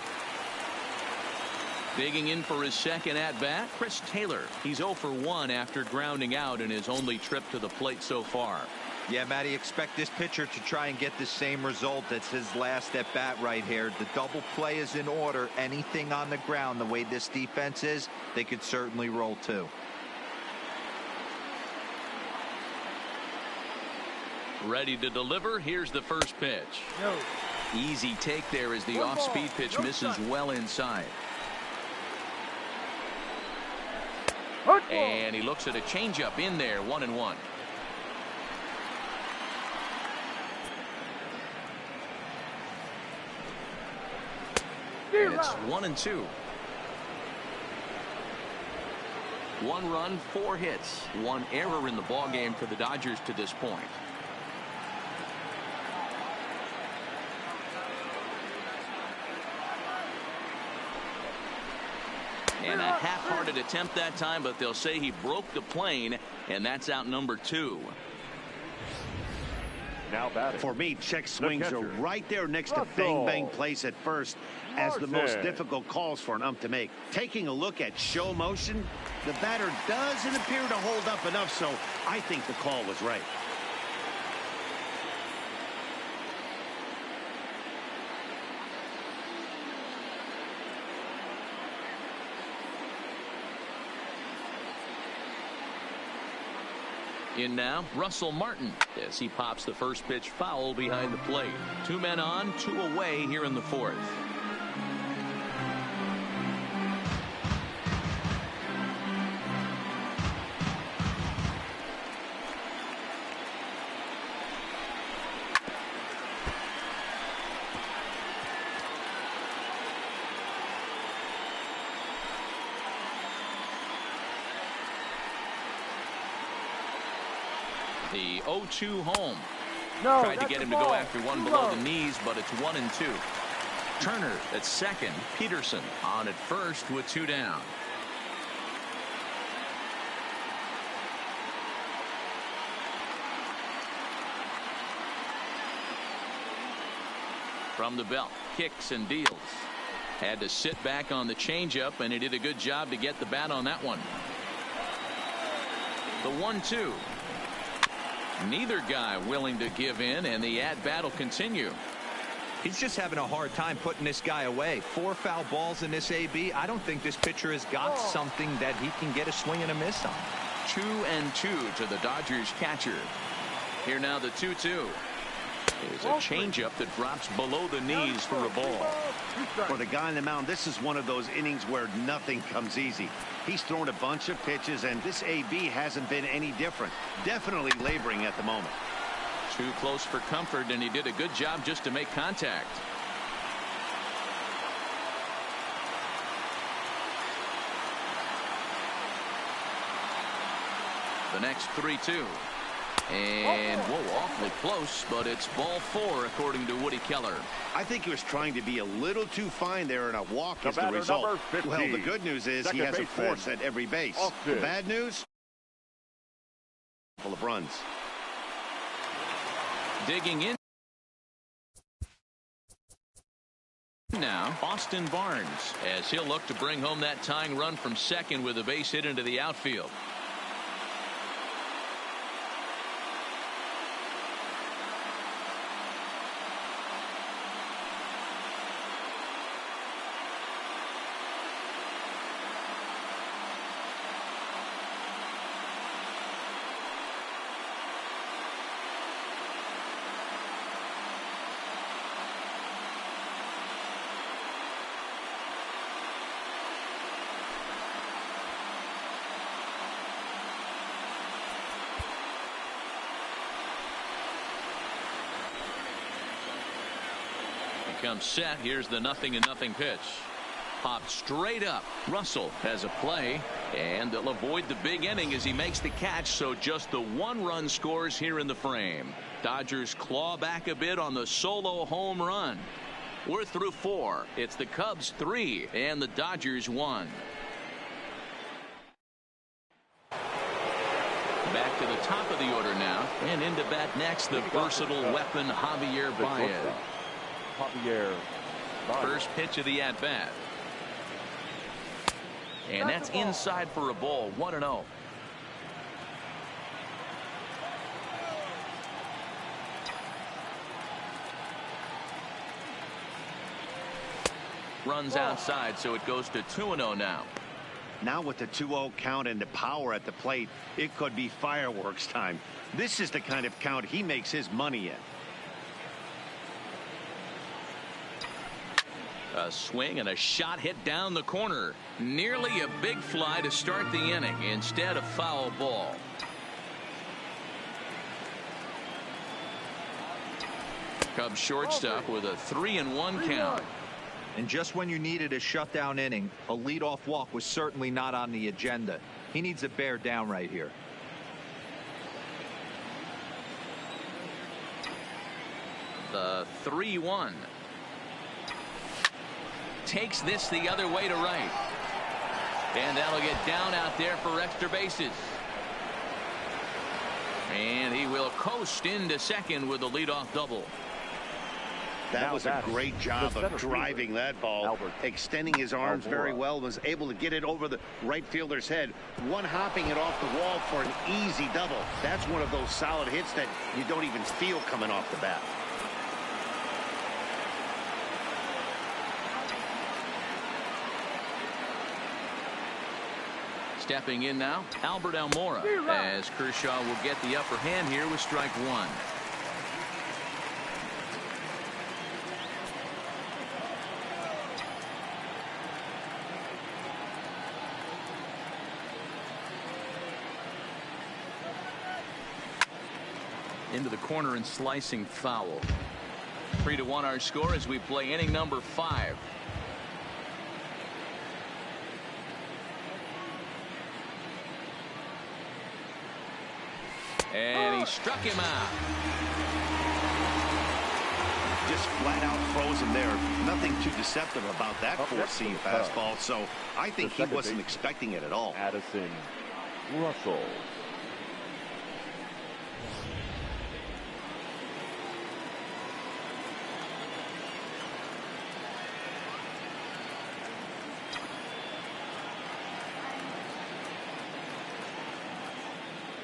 Digging in for his second at-bat, Chris Taylor. He's 0 for 1 after grounding out in his only trip to the plate so far. Yeah, Matty, expect this pitcher to try and get the same result as his last at-bat right here. The double play is in order. Anything on the ground, the way this defense is, they could certainly roll too. Ready to deliver. Here's the first pitch. Easy take there as the off-speed pitch misses well inside. And he looks at a changeup in there. 1-1. And it's 1-2. 1 run, 4 hits, 1 error in the ball game for the Dodgers to this point. And a half-hearted attempt that time, but they'll say he broke the plane, and that's out number 2. Now batting. For me, check swings are right there next to bang place at first as the most difficult calls for an ump to make. Taking a look at show motion, the batter doesn't appear to hold up enough, so I think the call was right. In now, Russell Martin, as he pops the first pitch foul behind the plate. 2 men on, 2 away here in the 4th. The 0-2 home. No, Tried to get him to go after one below the knees, but it's 1-2. Turner at second. Peterson on at first with 2 down. From the belt, kicks and deals. Had to sit back on the changeup, and he did a good job to get the bat on that one. The 1-2. Neither guy willing to give in, and the at-bat will continue. He's just having a hard time putting this guy away. 4 foul balls in this AB. I don't think this pitcher has got something that he can get a swing and a miss on. 2-2 to the Dodgers catcher. Here now the 2-2. Is a changeup that drops below the knees for a ball. For the guy on the mound, this is one of those innings where nothing comes easy. He's thrown a bunch of pitches, and this AB hasn't been any different. Definitely laboring at the moment. Too close for comfort, and he did a good job just to make contact. The next 3-2. And, whoa, awfully close, but it's ball 4, according to Woody Keller. I think he was trying to be a little too fine there, and a walk is the batter, result. number 15. Well, the good news is he has a force at every base. The bad news? Full of runs. Digging in now, Austin Barnes, as he'll look to bring home that tying run from second with a base hit into the outfield. Comes set. Here's the 0-0 pitch. Popped straight up. Russell has a play, and they'll avoid the big inning as he makes the catch, so just the 1-run scores here in the frame. Dodgers claw back a bit on the solo home run. We're through 4. It's the Cubs 3 and the Dodgers 1. Back to the top of the order now, and into bat next, the versatile weapon Javier Baez. First pitch of the at-bat. And that's inside for a ball. 1-0. Runs outside, so it goes to 2-0 now. Now with the 2-0 count and the power at the plate, it could be fireworks time. This is the kind of count he makes his money in. A swing and a shot hit down the corner. Nearly a big fly to start the inning. Instead, a foul ball. Cubs shortstop with a 3-1 count. And just when you needed a shutdown inning, a leadoff walk was certainly not on the agenda. He needs to bear down right here. The 3-1. Takes this the other way to right. And that'll get down out there for extra bases. And he will coast into second with a leadoff double. That was a great job of driving that ball, extending his arms very well, was able to get it over the right fielder's head, one-hopping it off the wall for an easy double. That's one of those solid hits that you don't even feel coming off the bat. Stepping in now, Albert Almora, as Kershaw will get the upper hand here with strike 1. Into the corner and slicing foul. 3-1 our score as we play inning number 5. And he struck him out. Just flat out throws him there. Nothing too deceptive about that four-seam fastball. So I think he wasn't expecting it at all. Addison Russell.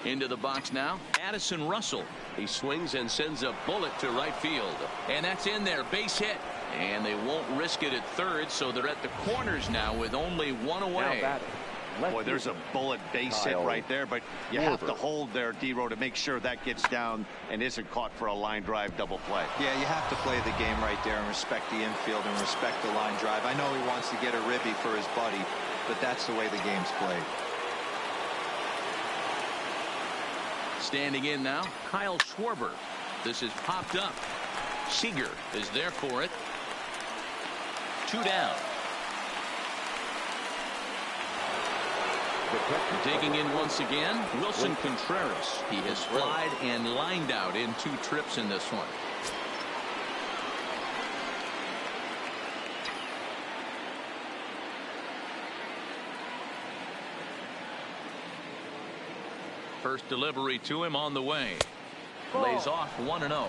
Into the box now, Addison Russell. He swings and sends a bullet to right field. And that's in there, base hit. And they won't risk it at third, so they're at the corners now with only one away. Boy, there's a bullet base hit right there, but you have to hold there, D-Row, to make sure that gets down and isn't caught for a line drive double play. Yeah, you have to play the game right there and respect the infield and respect the line drive. I know he wants to get a ribby for his buddy, but that's the way the game's played. Standing in now, Kyle Schwarber. This is popped up. Seager is there for it. 2 down. Digging in once again, Wilson Contreras. He has flied and lined out in 2 trips in this one. First delivery to him on the way. Lays off 1-0.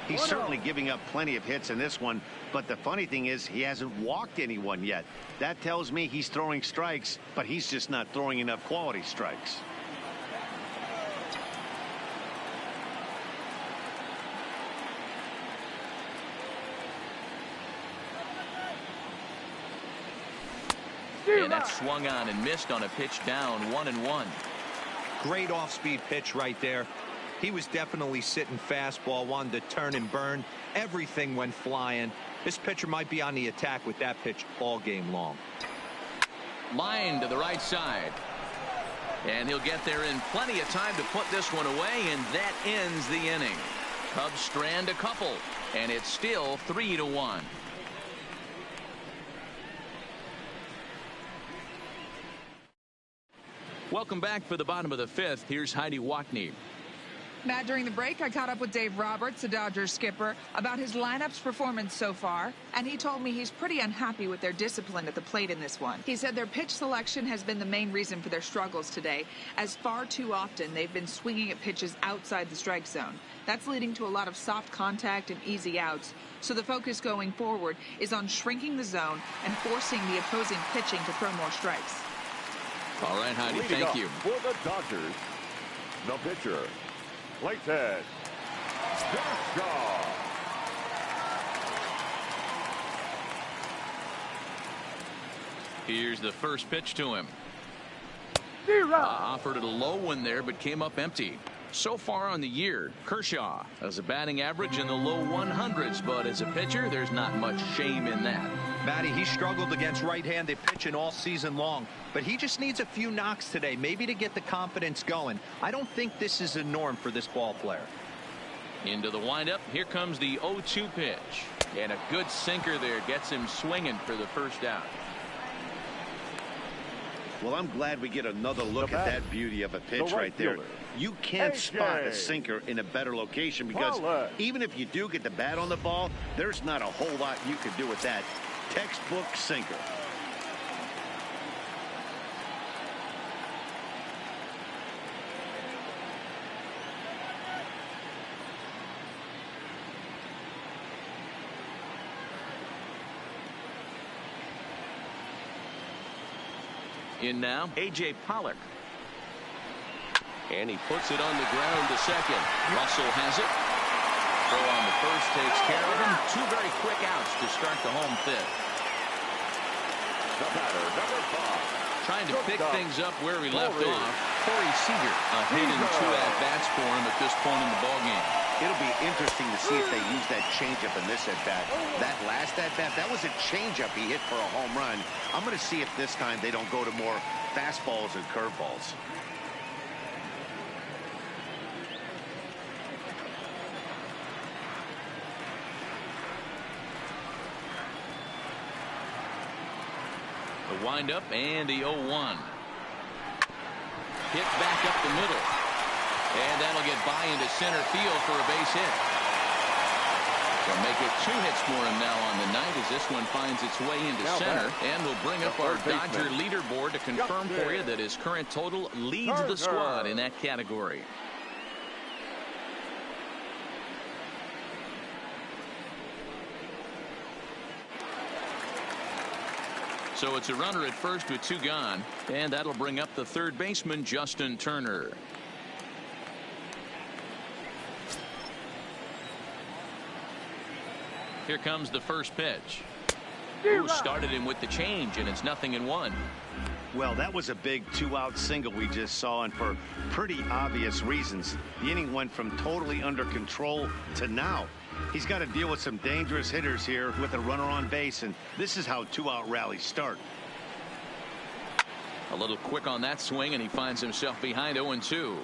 He's certainly giving up plenty of hits in this one, but the funny thing is he hasn't walked anyone yet. That tells me he's throwing strikes, but he's just not throwing enough quality strikes. And that swung on and missed on a pitch down 1-1. Great off-speed pitch right there. He was definitely sitting fastball, wanted to turn and burn. Everything went flying. This pitcher might be on the attack with that pitch all game long. Line to the right side. And he'll get there in plenty of time to put this one away, and that ends the inning. Cubs strand a couple, and it's still 3-1. Welcome back for the bottom of the 5th. Here's Heidi Wackney. Matt, during the break, I caught up with Dave Roberts, the Dodgers skipper, about his lineup's performance so far, and he told me he's pretty unhappy with their discipline at the plate in this one. He said their pitch selection has been the main reason for their struggles today, as far too often they've been swinging at pitches outside the strike zone. That's leading to a lot of soft contact and easy outs, so the focus going forward is on shrinking the zone and forcing the opposing pitching to throw more strikes. All right, Heidi, thank you. For the Dodgers, the pitcher, Clayton Kershaw. Here's the first pitch to him. Offered it a low one there, but came up empty. So far on the year, Kershaw has a batting average in the low 100s, but as a pitcher, there's not much shame in that. Matty, he struggled against right-handed pitching all season long, but he just needs a few knocks today, maybe to get the confidence going. I don't think this is a norm for this ball player. Into the windup, here comes the 0-2 pitch. And a good sinker there gets him swinging for the first out. Well, I'm glad we get another look at that beauty of a pitch right there. You can't spot a sinker in a better location because even if you do get the bat on the ball, there's not a whole lot you can do with that. Textbook sinker. In now, A.J. Pollock. And he puts it on the ground to second. Russell has it. Throw on the first takes care of him. 2 very quick outs to start the home 5th. The batter, number 5. Trying to pick things up where we left off. Corey Seager. A hit and 2 at-bats for him at this point in the ballgame. It'll be interesting to see if they use that changeup in this at-bat. That last at-bat, that was a changeup he hit for a home run. I'm going to see if this time they don't go to more fastballs and curveballs. The windup and the 0-1. Hit back up the middle. And that'll get by into center field for a base hit. They'll make it 2 hits for him now on the night as this one finds its way into center. And we'll bring up our Dodger leaderboard to confirm for you that his current total leads the squad in that category. So it's a runner at first with 2 gone, and that'll bring up the third baseman, Justin Turner. Here comes the first pitch. Ooh, started him with the change, and it's 0-1. Well, that was a big 2-out single we just saw, and for pretty obvious reasons. The inning went from totally under control to now. He's got to deal with some dangerous hitters here with a runner on base, and this is how 2-out rallies start. A little quick on that swing, and he finds himself behind 0-2.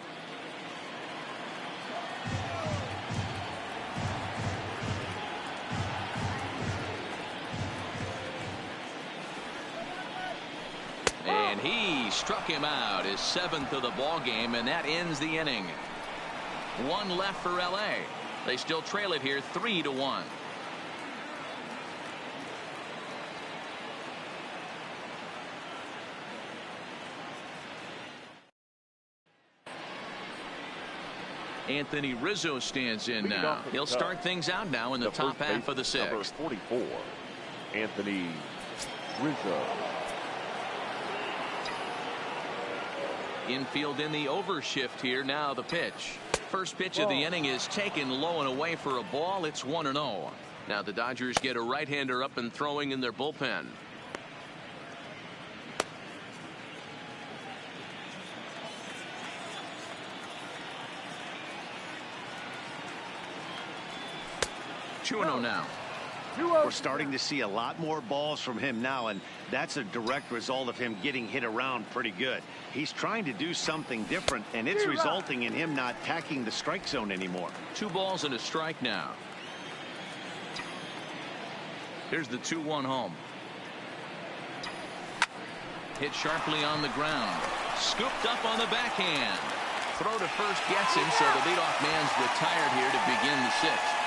And he struck him out, his 7th of the ball game, and that ends the inning. 1 left for LA. They still trail it here 3-1. Anthony Rizzo stands in now. He'll start things out now in the top half of the 6th. Number 44, Anthony Rizzo. Infield in the overshift here. Now the pitch. First pitch of the inning is taken low and away for a ball. It's 1-0. Now the Dodgers get a right-hander up and throwing in their bullpen. Two 2-0 now. We're starting to see a lot more balls from him now, and that's a direct result of him getting hit around pretty good. He's trying to do something different, and it's resulting in him not attacking the strike zone anymore. 2 balls and a strike now. Here's the 2-1 home. Hit sharply on the ground. Scooped up on the backhand. Throw to first gets him, so the leadoff man's retired here to begin the 6th.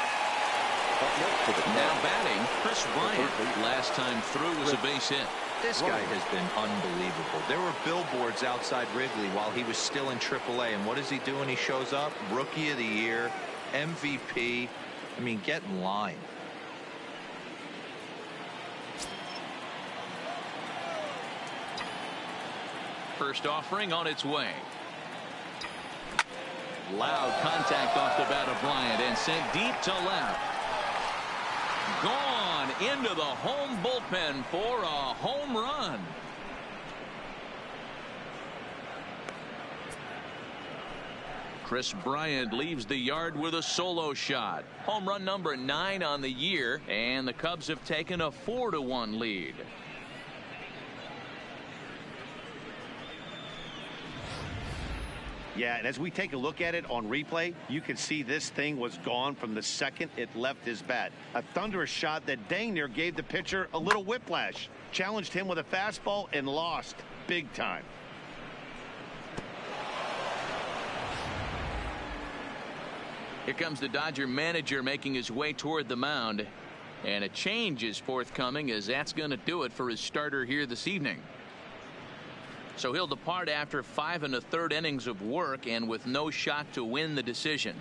Now batting, Chris Bryant. Last time through was a base hit. This guy has been unbelievable. There were billboards outside Wrigley while he was still in AAA, and what is he doing? He shows up, Rookie of the Year, MVP. I mean, get in line. First offering on its way. Loud contact off the bat of Bryant and sent deep to left. Gone into the home bullpen for a home run. Chris Bryant leaves the yard with a solo shot. Home run number 9 on the year, and the Cubs have taken a 4-1 lead. Yeah, and as we take a look at it on replay, you can see this thing was gone from the second it left his bat. A thunderous shot that dang near gave the pitcher a little whiplash. Challenged him with a fastball and lost big time. Here comes the Dodger manager making his way toward the mound. And a change is forthcoming, as that's going to do it for his starter here this evening. So he'll depart after 5 1/3 innings of work and with no shot to win the decision.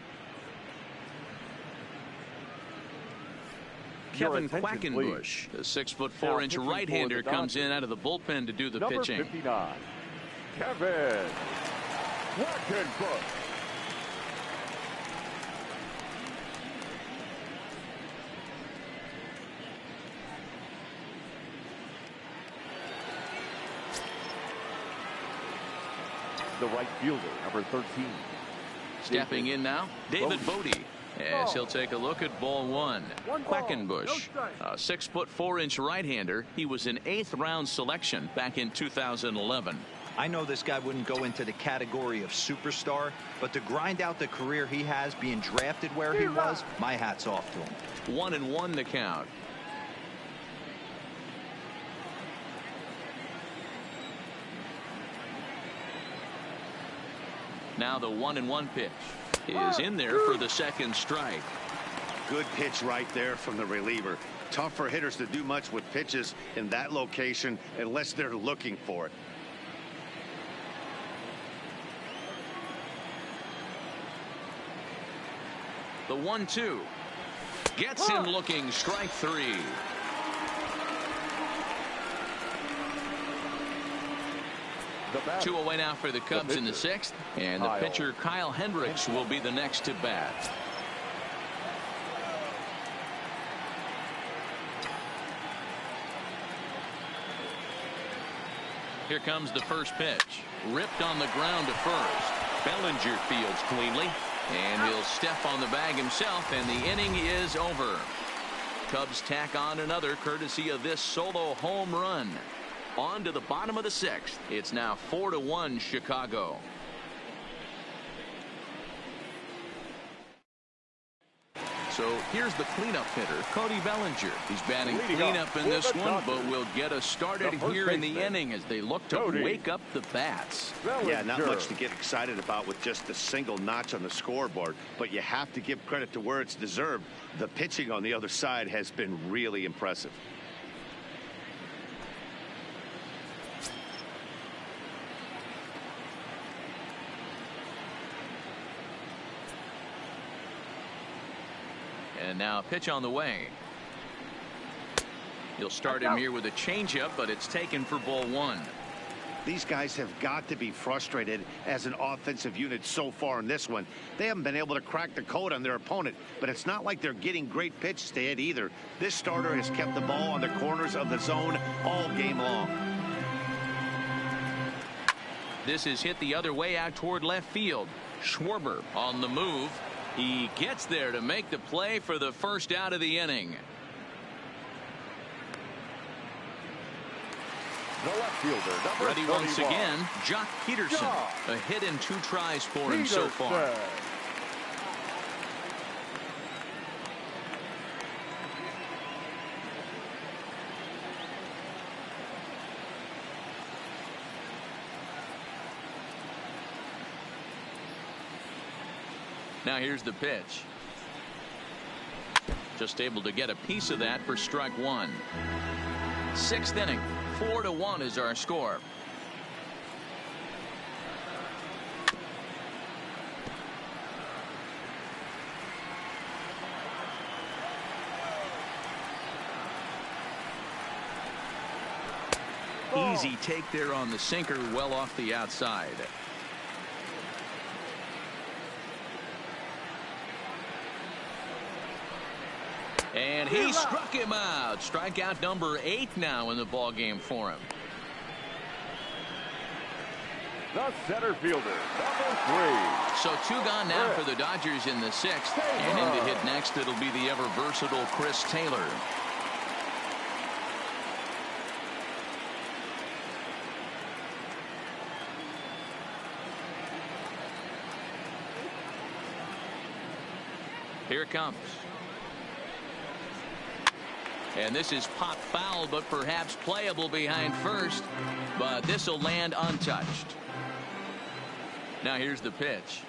Kevin Quackenbush, the 6'4" right-hander, comes in out of the bullpen to do the pitching. Number 59, Kevin Quackenbush. The right fielder, number 13. Stepping in now, David Bodie, as he'll take a look at ball 1. Quackenbush, a 6'4" right-hander. He was an 8th round selection back in 2011. I know this guy wouldn't go into the category of superstar, but to grind out the career he has being drafted where he was, my hat's off to him. 1-1 the count. Now the 1-1 pitch is in there for the second strike. Good pitch right there from the reliever. Tough for hitters to do much with pitches in that location unless they're looking for it. The 1-2 gets him looking, strike three. Two away now for the Cubs in the sixth, and the pitcher Kyle Hendricks will be the next to bat. Here comes the first pitch, ripped on the ground to first. Bellinger fields cleanly, and he'll step on the bag himself, and the inning is over. Cubs tack on another courtesy of this solo home run. On to the bottom of the sixth. It's now 4-1 Chicago. So here's the cleanup hitter, Cody Bellinger. He's batting cleanup in this one, but will get us started here in the inning as they look to wake up the bats. Yeah, not much to get excited about with just a single notch on the scoreboard, but you have to give credit to where it's deserved. The pitching on the other side has been really impressive. And now a pitch on the way. You'll start him here with a changeup, but it's taken for ball one. These guys have got to be frustrated as an offensive unit so far in this one. They haven't been able to crack the code on their opponent, but it's not like they're getting great pitches to hit either. This starter has kept the ball on the corners of the zone all game long. This is hit the other way out toward left field. Schwarber on the move. He gets there to make the play for the first out of the inning. The left fielder, number Ready 31. once again, Jock Peterson. A hit in 2 tries for him so far. Now here's the pitch. Just able to get a piece of that for strike one. Sixth inning, 4-1 is our score. Easy take there on the sinker, well off the outside. And he struck him out. Strikeout number 8 now in the ball game for him. The center fielder, number 3. So 2 gone now for the Dodgers in the 6th. And in to hit next, it'll be the ever versatile Chris Taylor. Here it comes. And this is pop foul, but perhaps playable behind first. But this will land untouched. Now here's the pitch.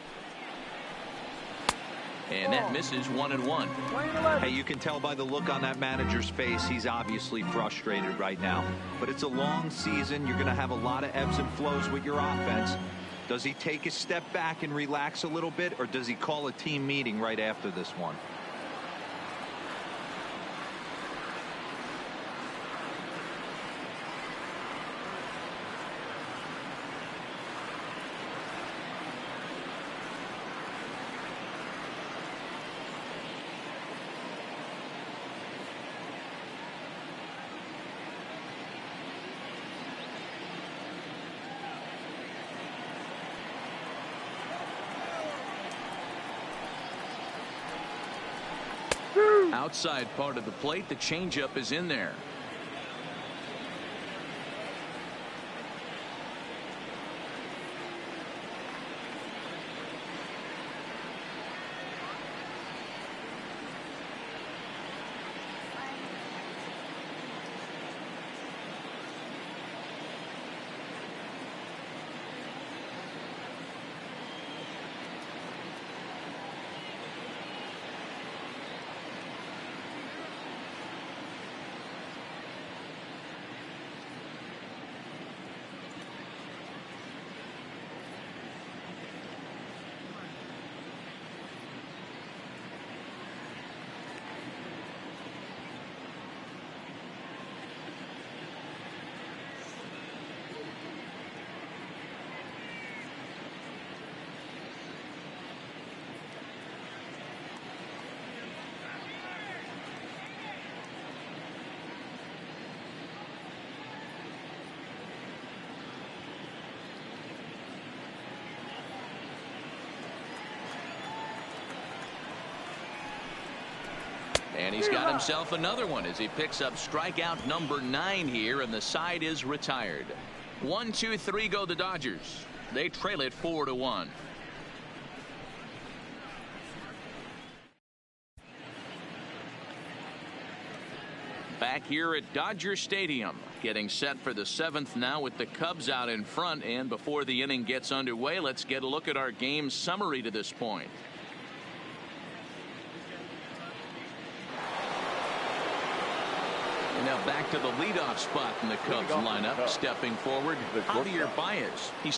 And that misses 1-1. Hey, you can tell by the look on that manager's face, he's obviously frustrated right now. But it's a long season. You're going to have a lot of ebbs and flows with your offense. Does he take a step back and relax a little bit, or does he call a team meeting right after this one? Outside part of the plate, the changeup is in there. And he's got himself another one as he picks up strikeout number 9 here, and the side is retired. 1-2-3 go the Dodgers. They trail it 4-1. Back here at Dodger Stadium, getting set for the 7th now with the Cubs out in front. And before the inning gets underway, let's get a look at our game summary to this point. And now back to the leadoff spot in the Cubs lineup. Stepping forward, Javier Baez. He's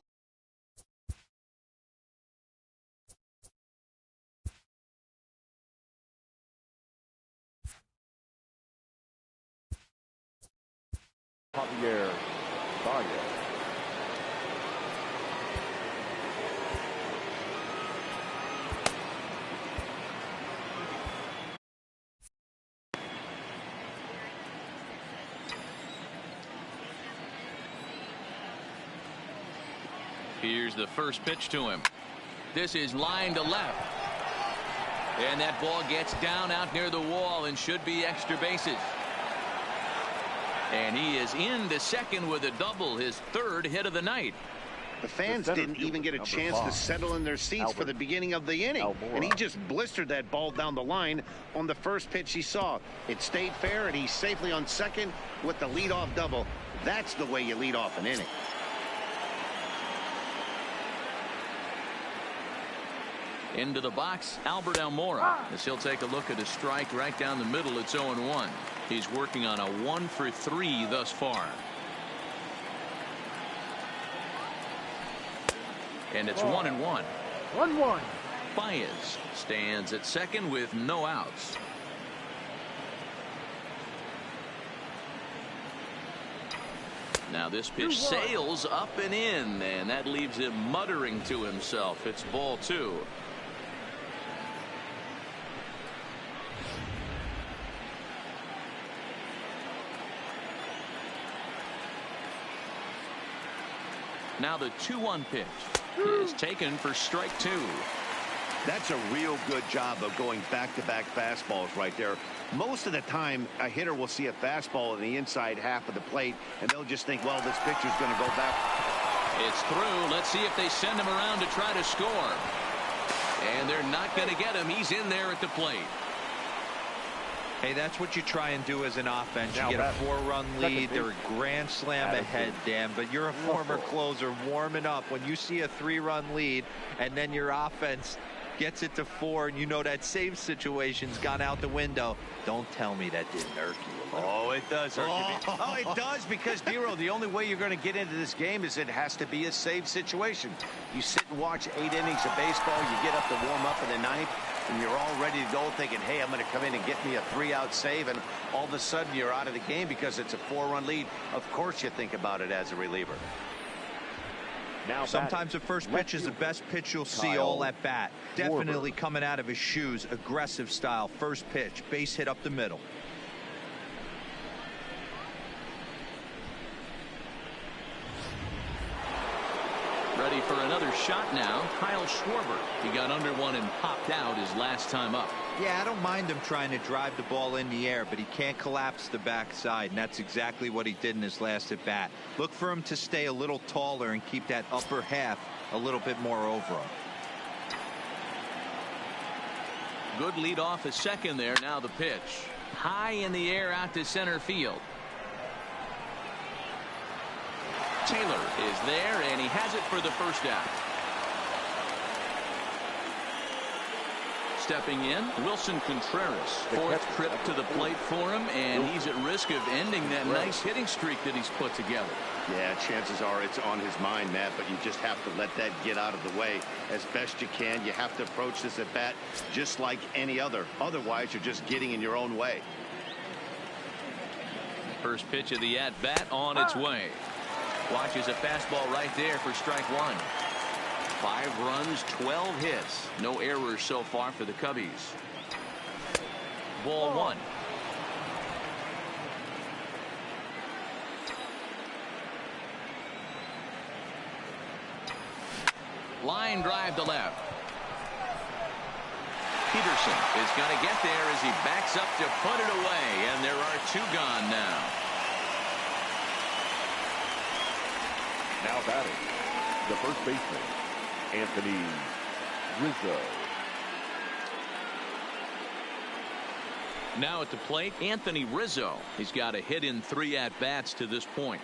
Javier Baez. Here's the first pitch to him. This is line to left. And that ball gets down out near the wall and should be extra bases. And he is into second with a double, his 3rd hit of the night. The fans didn't even get a chance to settle in their seats for the beginning of the inning. And he just blistered that ball down the line on the first pitch he saw. It stayed fair, and he's safely on second with the leadoff double. That's the way you lead off an inning. Into the box, Albert Almora, as he'll take a look at a strike right down the middle. It's 0-1. He's working on a 1-for-3 thus far. And it's 1-1. 1-1. Baez stands at second with no outs. Now this pitch sails up and in, and that leaves him muttering to himself. It's ball 2. Now the 2-1 pitch is taken for strike 2. That's a real good job of going back-to-back fastballs right there. Most of the time, a hitter will see a fastball in the inside half of the plate, and they'll just think, well, this pitcher's going to go back. It's through. Let's see if they send him around to try to score. And they're not going to get him. He's in there at the plate. Hey, that's what you try and do as an offense. You get a 4-run lead. They're a grand slam ahead, Dan, but you're a former closer warming up. When you see a 3-run lead and then your offense gets it to 4, and you know that save situation's gone out the window, don't tell me that didn't irk you a little. Oh, it does irk me. Oh, it does, because, Dero, the only way you're going to get into this game is it has to be a save situation. You sit and watch 8 innings of baseball, you get up to warm up in the 9th, and you're all ready to go thinking, hey, I'm going to come in and get me a 3-out save, and all of a sudden you're out of the game because it's a 4-run lead. Of course you think about it as a reliever. Now sometimes the first pitch is the best pitch you'll see all at bat. Definitely coming out of his shoes. Aggressive style. First pitch. Base hit up the middle. Ready for another shot now. Kyle Schwarber. He got under one and popped out his last time up. Yeah, I don't mind him trying to drive the ball in the air, but he can't collapse the backside, and that's exactly what he did in his last at bat. Look for him to stay a little taller and keep that upper half a little bit more over him. Good lead off a second there. Now the pitch. High in the air out to center field. Taylor is there, and he has it for the first out. Stepping in, Wilson Contreras. 4th trip to the plate for him, and he's at risk of ending that nice hitting streak that he's put together. Yeah, chances are it's on his mind, Matt, but you just have to let that get out of the way as best you can. You have to approach this at bat just like any other. Otherwise, you're just getting in your own way. First pitch of the at-bat on its way. Watches a fastball right there for strike 1. 5 runs, 12 hits. No errors so far for the Cubbies. Ball 1. Line drive to left. Peterson is going to get there as he backs up to put it away, and there are 2 gone now. Now batting, the first baseman, Anthony Rizzo. Now at the plate, Anthony Rizzo. He's got a hit in 3 at-bats to this point.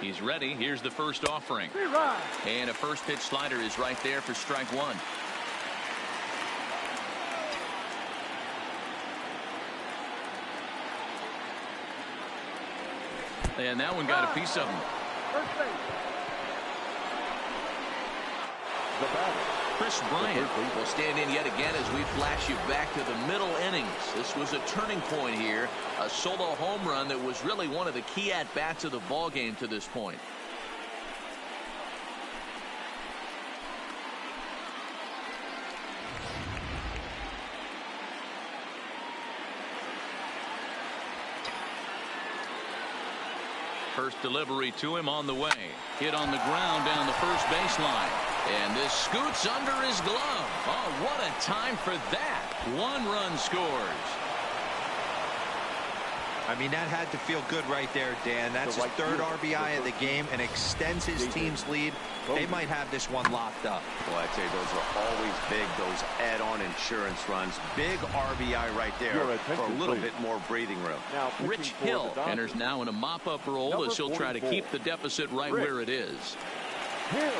He's ready. Here's the first offering. And a first pitch slider is right there for strike 1. And that one got a piece of him. The batter, Chris Bryant will stand in yet again as we flash you back to the middle innings. This was a turning point here. A solo home run that was really one of the key at-bats of the ball game to this point. First delivery to him on the way. Hit on the ground down the first baseline. And this scoots under his glove. Oh, what a time for that. 1 run scores. I mean, that had to feel good right there, Dan. That's his 3rd RBI of the game and extends his team's lead. They might have this one locked up. Well, I'd say those are always big, those add-on insurance runs. Big RBI right there for a little bit more breathing room. Rich Hill enters now in a mop-up role as he'll try to keep the deficit right where it is. Hill.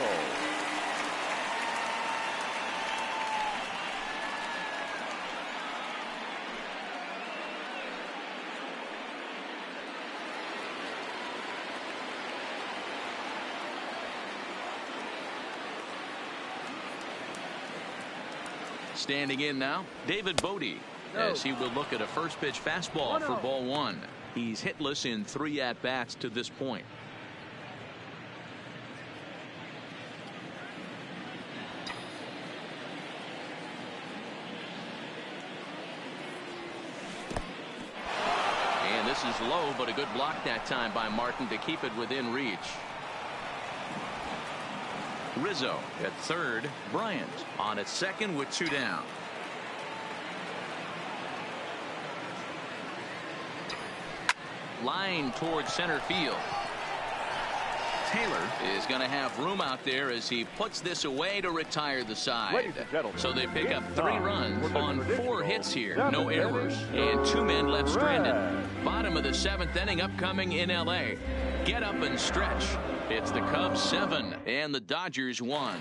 Standing in now, David Bodie, as he will look at a first pitch fastball for ball 1. He's hitless in 3 at-bats to this point. And this is low, but a good block that time by Martin to keep it within reach. Rizzo at third. Bryant on at second with 2 down. Line towards center field. Taylor is going to have room out there as he puts this away to retire the side. So they pick up 3 runs on 4 hits here. No errors. And 2 men left stranded. Bottom of the 7th inning upcoming in L.A. Get up and stretch. It's the Cubs 7 and the Dodgers 1.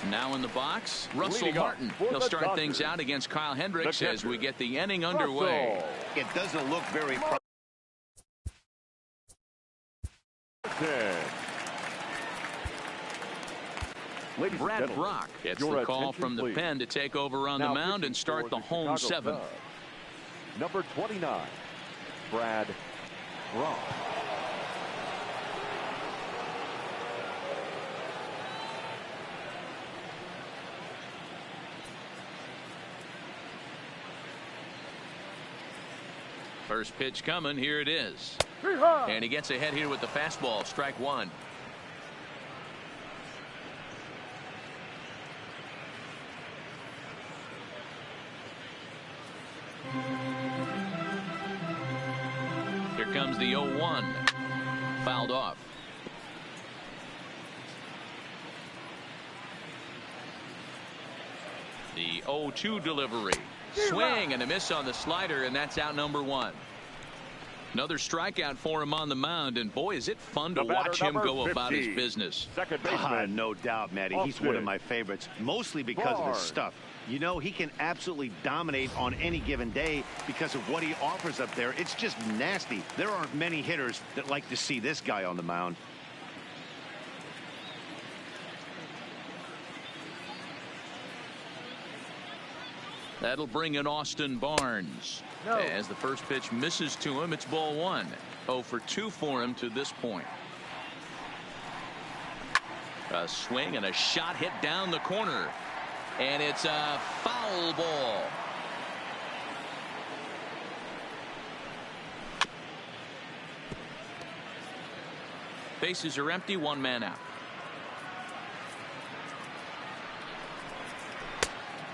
Now in the box, Russell Martin. He'll start things out against Kyle Hendricks as we get the inning underway. It doesn't look very... Brad Brock gets the call from the pen to take over on the mound and start the home 7th. Number 29, Brad Brock. First pitch coming. Here it is. And he gets ahead here with the fastball. Strike 1. Here comes the 0-1. Fouled off. The 0-2 delivery. Swing and a miss on the slider, and that's out number 1. Another strikeout for him on the mound, and boy, is it fun to watch him go about his business. Second baseman. No doubt, Matty. He's one of my favorites, mostly because of his stuff. You know, he can absolutely dominate on any given day because of what he offers up there. It's just nasty. There aren't many hitters that like to see this guy on the mound. That'll bring in Austin Barnes. As the first pitch misses to him, it's ball 1. 0 for 2 for him to this point. A swing and a shot hit down the corner. And it's a foul ball. Bases are empty, one man out.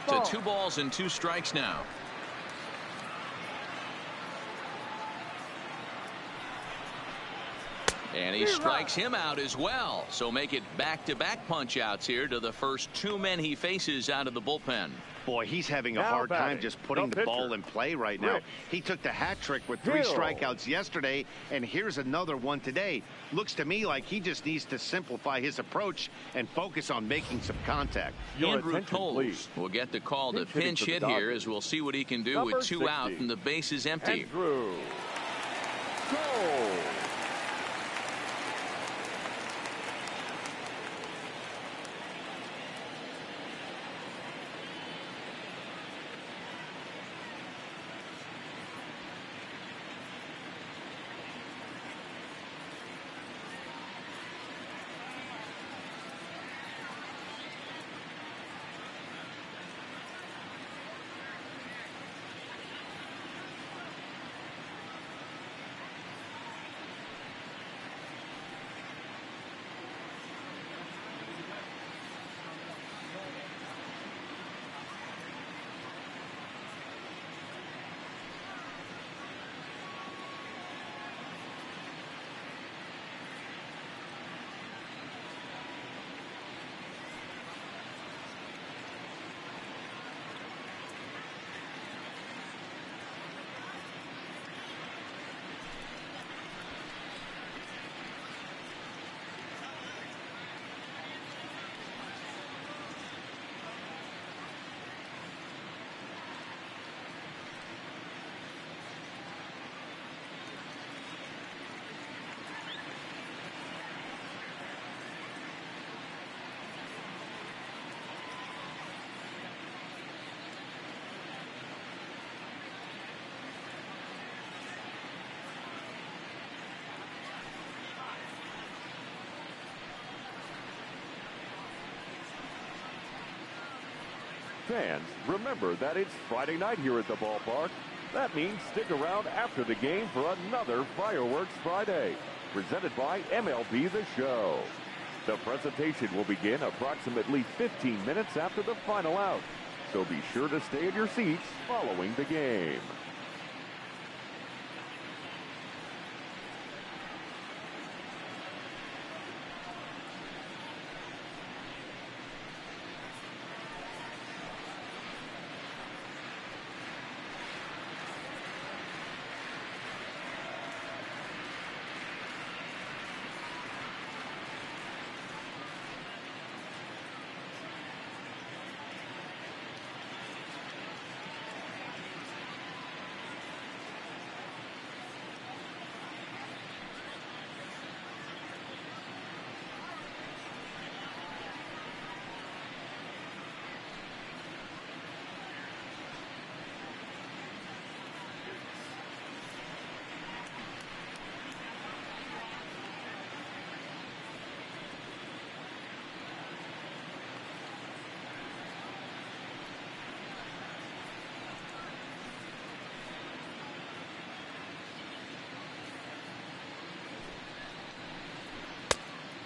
To 2 balls and 2 strikes now. And he strikes him out as well. So make it back-to-back punch-outs here to the first 2 men he faces out of the bullpen. Boy, he's having a hard time just putting the ball in play right now. He took the hat trick with 3 strikeouts yesterday, and here's another one today. Looks to me like he just needs to simplify his approach and focus on making some contact. Andrew Toles will get the call to pinch hit here, as we'll see what he can do with 2 out and the base is empty. Andrew Toles. Fans, remember that it's Friday night here at the ballpark. That means stick around after the game for another Fireworks Friday, presented by MLB The Show. The presentation will begin approximately 15 minutes after the final out, so be sure to stay in your seats following the game.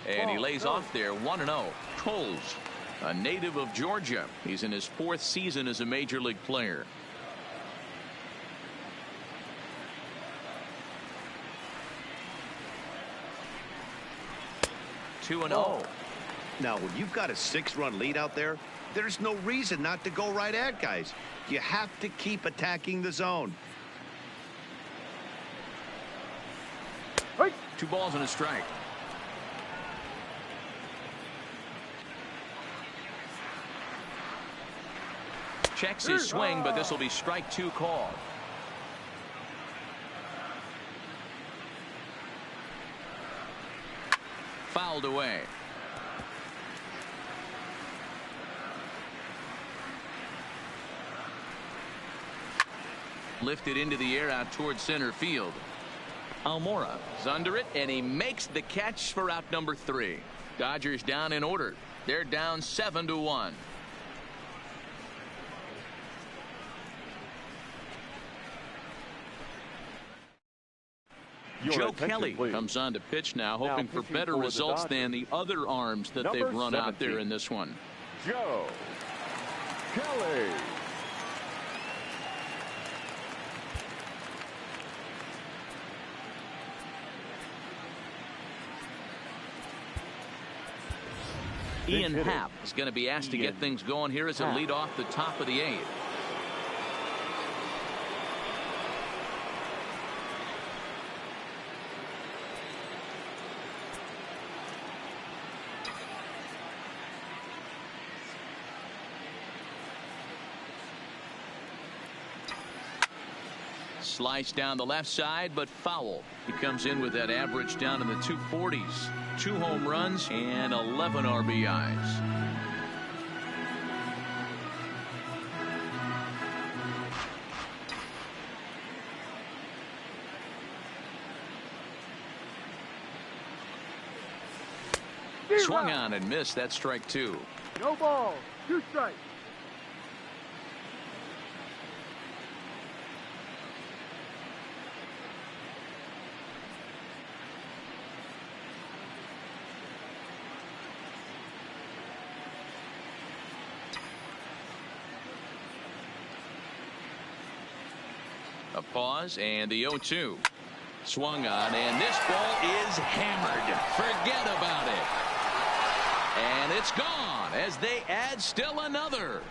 And he lays off there 1-0. Toles, a native of Georgia. He's in his 4th season as a major league player. Two and 0. Now, when you've got a 6-run lead out there, there's no reason not to go right at guys. You have to keep attacking the zone. 2 balls and a strike. Checks his swing, but this will be strike 2 called. Fouled away. Lifted into the air out towards center field. Almora is under it, and he makes the catch for out number 3. Dodgers down in order. They're down 7-1. Your Joe attention, Kelly please. comes on to pitch now, hoping for pitching better for the results Dodgers, than the other arms that number they've run out there 17, in this one. Joe Kelly. Ian Happ is going to be asked to get things going here as a lead off the top of the 8th. Slice down the left side, but foul. He comes in with that average down in the 240s. 2 home runs and 11 RBIs. Swung on and missed. That strike 2. No ball. 2 strikes. A pause and the 0-2. Swung on, and this ball is hammered. Forget about it. And it's gone as they add still another.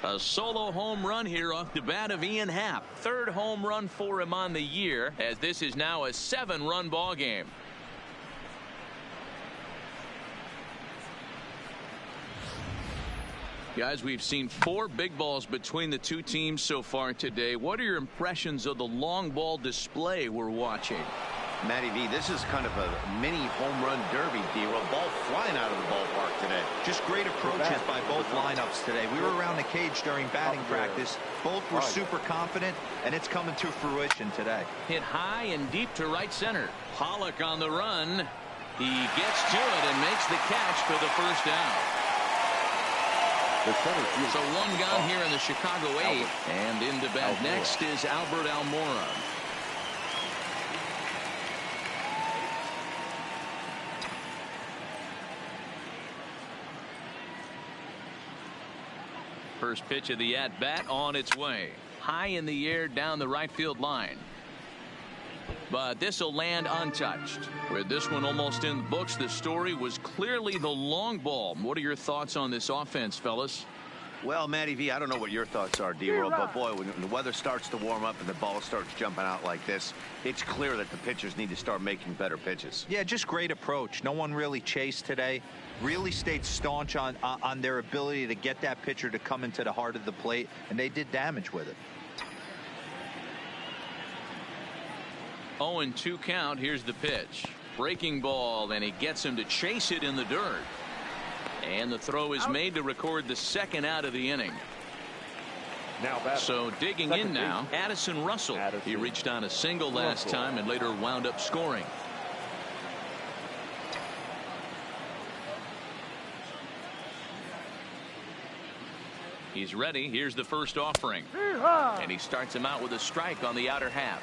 A solo home run here off the bat of Ian Happ. 3rd home run for him on the year, as this is now a 7-run ball game. Guys, we've seen 4 big balls between the 2 teams so far today. What are your impressions of the long ball display we're watching? Matty V, this is kind of a mini home run derby, D-Roll. Ball flying out of the ballpark today. Just great approaches by both lineups today. We were around the cage during batting practice. Both were super confident, and it's coming to fruition today. Hit high and deep to right center. Pollock on the run. He gets to it and makes the catch for the first down. So 1 gone here in the Chicago 8th. And into bat next is Albert Almora. First pitch of the at-bat on its way. High in the air down the right field line. But this will land untouched. With this one almost in the books, the story was clearly the long ball. What are your thoughts on this offense, fellas? Well, Matty V, I don't know what your thoughts are, D-Roll, but boy, when the weather starts to warm up and the ball starts jumping out like this, it's clear that the pitchers need to start making better pitches. Yeah, just great approach. No one really chased today. Really stayed staunch on their ability to get that pitcher to come into the heart of the plate, and they did damage with it. 0-2 count. Here's the pitch. Breaking ball, and he gets him to chase it in the dirt. And the throw is made to record the 2nd out of the inning. So digging in now, Addison Russell. He reached on a single last time and later wound up scoring. He's ready. Here's the first offering. And he starts him out with a strike on the outer half.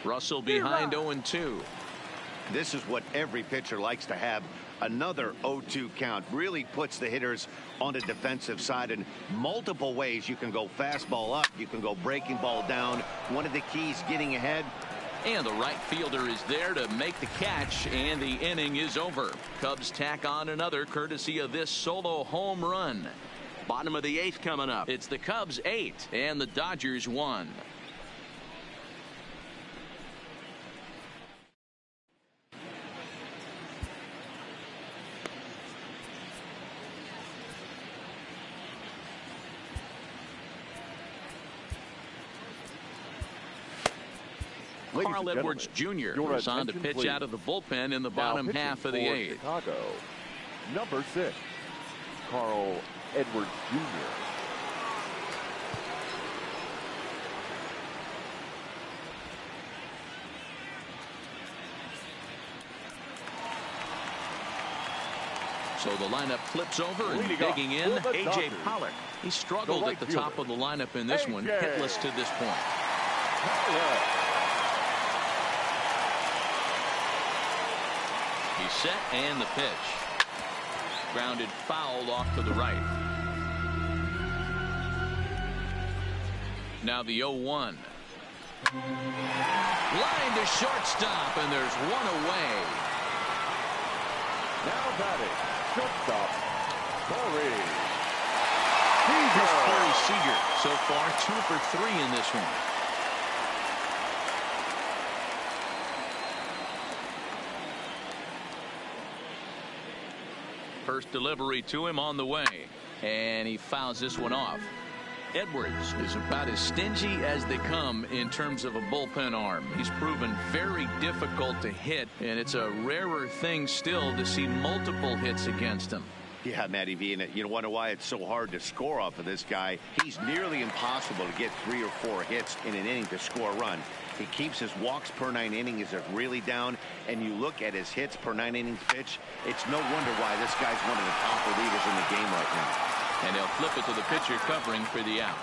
Russell behind 0-2. This is what every pitcher likes to have. Another 0-2 count really puts the hitters on the defensive side in multiple ways. You can go fastball up. You can go breaking ball down. One of the keys, getting ahead. And the right fielder is there to make the catch, and the inning is over. Cubs tack on another courtesy of this solo home run. Bottom of the 8th coming up. It's the Cubs 8 and the Dodgers 1. Carl Edwards Jr. goes on to pitch out of the bullpen in the bottom half of the 8th. Chicago, number 6, Carl Edwards Jr. So the lineup flips over and digging in, A.J. Pollock. He struggled at the top of the lineup in this one, hitless to this point. He's set and the pitch. Grounded foul off to the right. Now the 0-1. Line to shortstop, and there's one away. Now batting, shortstop, Corey. Here's Corey Seager. So far, 2 for 3 in this one. First delivery to him on the way, and he fouls this one off. Edwards is about as stingy as they come in terms of a bullpen arm. He's proven very difficult to hit, and it's a rarer thing still to see multiple hits against him. Yeah, Matty V, and you wonder why it's so hard to score off of this guy. He's nearly impossible to get 3 or 4 hits in an inning to score a run. He keeps his walks per 9 innings is really down, and you look at his hits per 9 innings pitch, it's no wonder why this guy's one of the top relievers in the game right now. And he'll flip it to the pitcher covering for the out.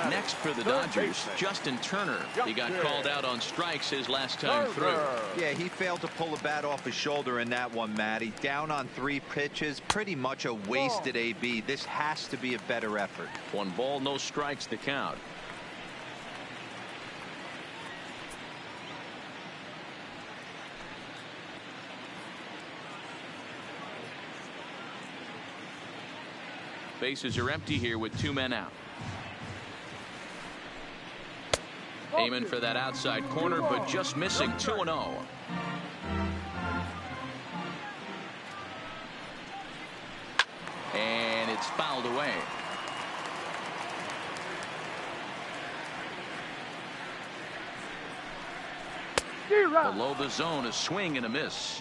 Next for the Dodgers, Justin Turner. He got called out on strikes his last time through. Yeah, he failed to pull the bat off his shoulder in that one, Matty. Down on 3 pitches, pretty much a wasted AB. This has to be a better effort. 1 ball, no strikes to count. Bases are empty here with 2 men out. Aiming for that outside corner, but just missing. 2-0. And it's fouled away. Below the zone, a swing and a miss.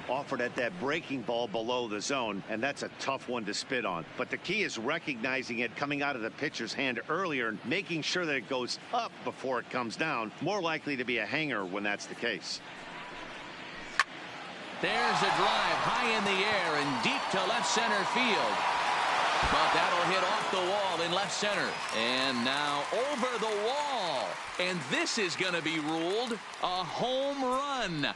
Offered at that breaking ball below the zone, and that's a tough one to spit on. But the key is recognizing it coming out of the pitcher's hand earlier and making sure that it goes up before it comes down. More likely to be a hanger when that's the case. There's a drive high in the air and deep to left center field. But that'll hit off the wall in left center. And now over the wall. And this is going to be ruled a home run.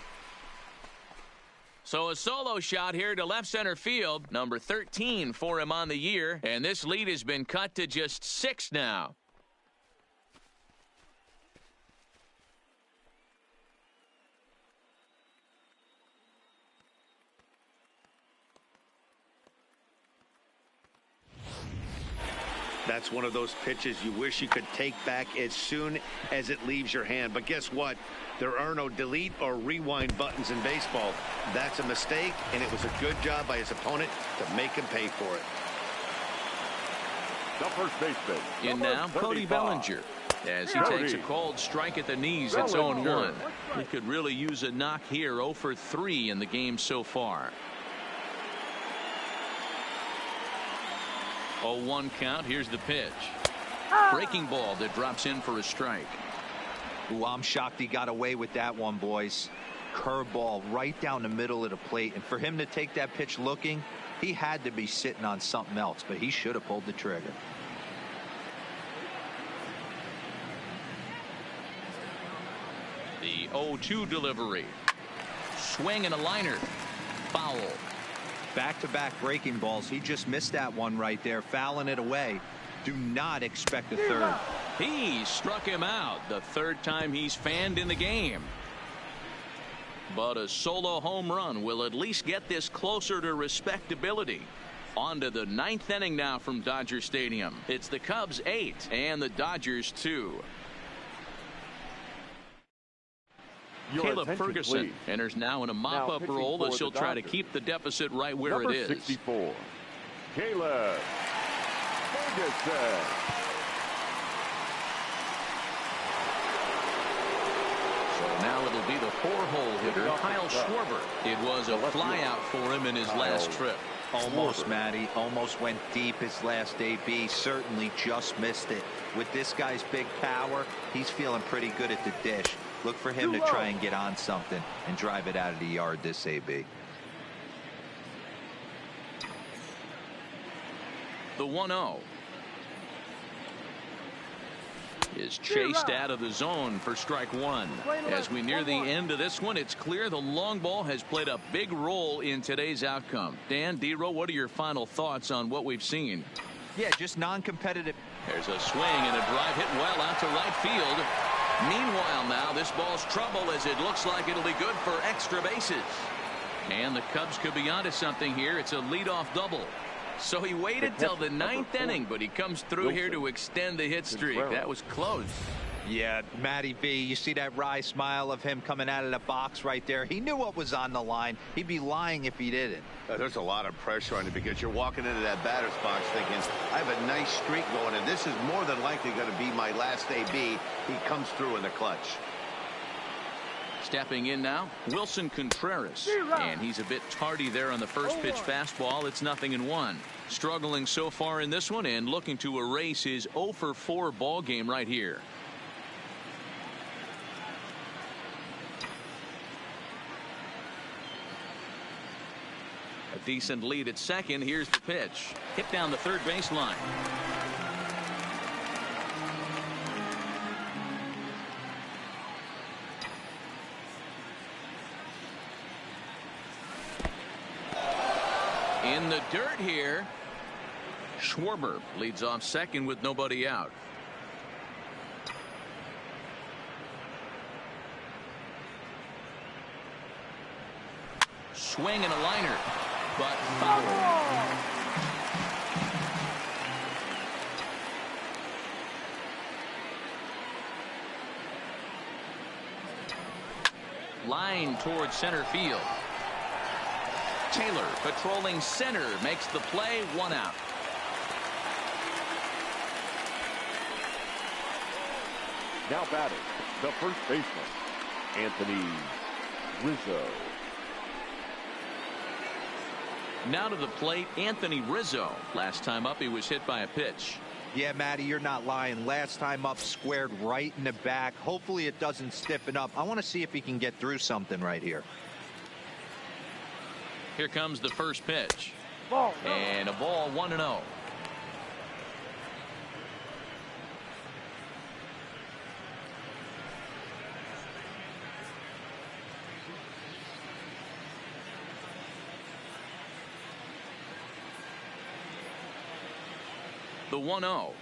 So a solo shot here to left center field. Number 13 for him on the year. And this lead has been cut to just 6 now. That's one of those pitches you wish you could take back as soon as it leaves your hand. But guess what? There are no delete or rewind buttons in baseball. That's a mistake, and it was a good job by his opponent to make him pay for it. The first baseman. In now, Cody Bellinger. As he takes a cold strike at the knees, it's 0-1. He could really use a knock here. 0 for 3 in the game so far. 0-1 count. Here's the pitch. Breaking ball that drops in for a strike. Ooh, I'm shocked he got away with that one, boys. Curveball right down the middle of the plate. And for him to take that pitch looking, he had to be sitting on something else, but he should have pulled the trigger. The 0-2 delivery. Swing and a liner. Foul. Back-to-back breaking balls. He just missed that one right there, fouling it away. Do not expect a third. He struck him out. The 3rd time he's fanned in the game. But a solo home run will at least get this closer to respectability. On to the 9th inning now from Dodger Stadium. It's the Cubs 8 and the Dodgers 2. Caleb Ferguson enters now in a mop-up role as he'll try to keep the deficit right where it is. 64, Caleb Ferguson. So now it'll be the 4-hole hitter, Kyle Schwarber. It was a flyout for him in his last trip. Almost, Matty. Almost went deep his last AB. Certainly just missed it. With this guy's big power, he's feeling pretty good at the dish. Look for him to try and get on something and drive it out of the yard this AB. The 1-0 is chased out of the zone for strike one. As we near the end of this one, it's clear the long ball has played a big role in today's outcome. Dan, D-Row, what are your final thoughts on what we've seen? Yeah, just non-competitive. There's a swing and a drive hit well out to right field. Meanwhile, now this ball's trouble as it looks like it'll be good for extra bases. And the Cubs could be onto something here. It's a leadoff double. So he waited till the ninth inning, but he comes through here to extend the hit streak. That was close. Yeah, Matty V, you see that wry smile of him coming out of the box right there. He knew what was on the line. He'd be lying if he didn't. There's a lot of pressure on you because you're walking into that batter's box thinking, I have a nice streak going, and this is more than likely going to be my last AB. He comes through in the clutch. Stepping in now, Wilson Contreras, and he's a bit tardy there on the first pitch fastball. It's 0-1. Struggling so far in this one and looking to erase his 0-for-4 ball game right here. A decent lead at second. Here's the pitch. Hit down the third baseline. In the dirt here. Schwarber leads off second with nobody out. Swing and a liner, but foul. Line towards center field. Taylor patrolling center makes the play. 1 out. Now batting, the first baseman, Anthony Rizzo. Now to the plate, Anthony Rizzo. Last time up, he was hit by a pitch. Yeah, Matty, you're not lying. Last time up, squared right in the back. Hopefully it doesn't stiffen up. I want to see if he can get through something right here. Here comes the first pitch. Ball. And a ball, 1-0. The 1-0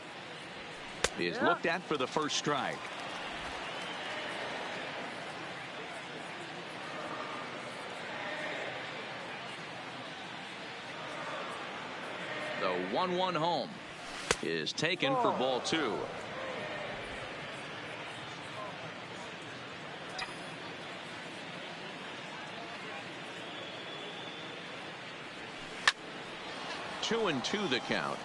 is looked at for the first strike. The 1-1 home is taken for ball 2. Two and two the count.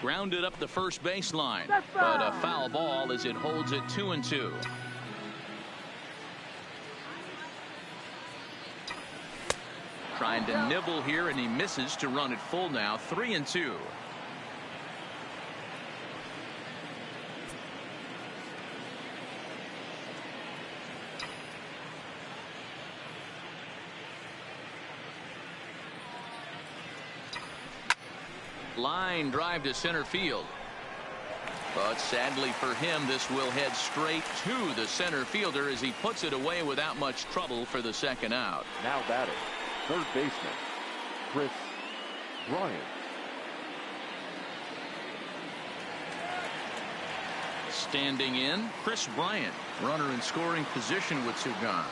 Grounded up the first baseline, but a foul ball as it holds it 2-2. Trying to nibble here, and he misses to run it full now. 3-2. Line drive to center field. But sadly for him, this will head straight to the center fielder as he puts it away without much trouble for the second out. Now batting, third baseman, Chris Bryant. Standing in, Chris Bryant, runner in scoring position with 2 gone.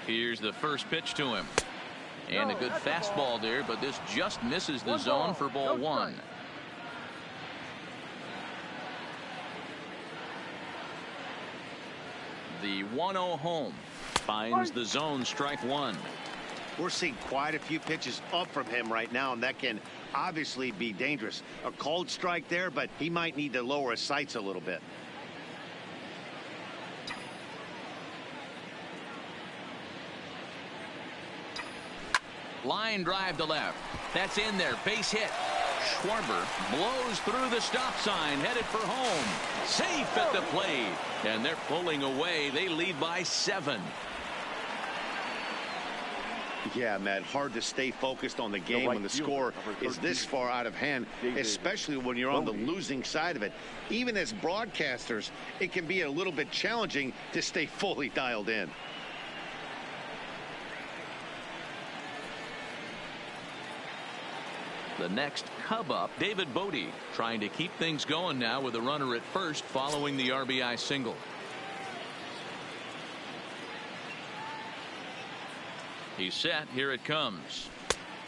Here's the first pitch to him. And a good fastball there, but this just misses the zone for ball 1. The 1-0 home finds the zone, strike 1. We're seeing quite a few pitches up from him right now, and that can obviously be dangerous. A cold strike there, but he might need to lower his sights a little bit. Line drive to left. That's in there. Base hit. Schwarber blows through the stop sign, headed for home. Safe at the plate. And they're pulling away. They lead by 7. Yeah, Matt, hard to stay focused on the game when the score is this far out of hand, especially when you're on the losing side of it. Even as broadcasters, it can be a little bit challenging to stay fully dialed in. The next Cub up, David Bodie, trying to keep things going now with a runner at first following the RBI single. He's set. Here it comes.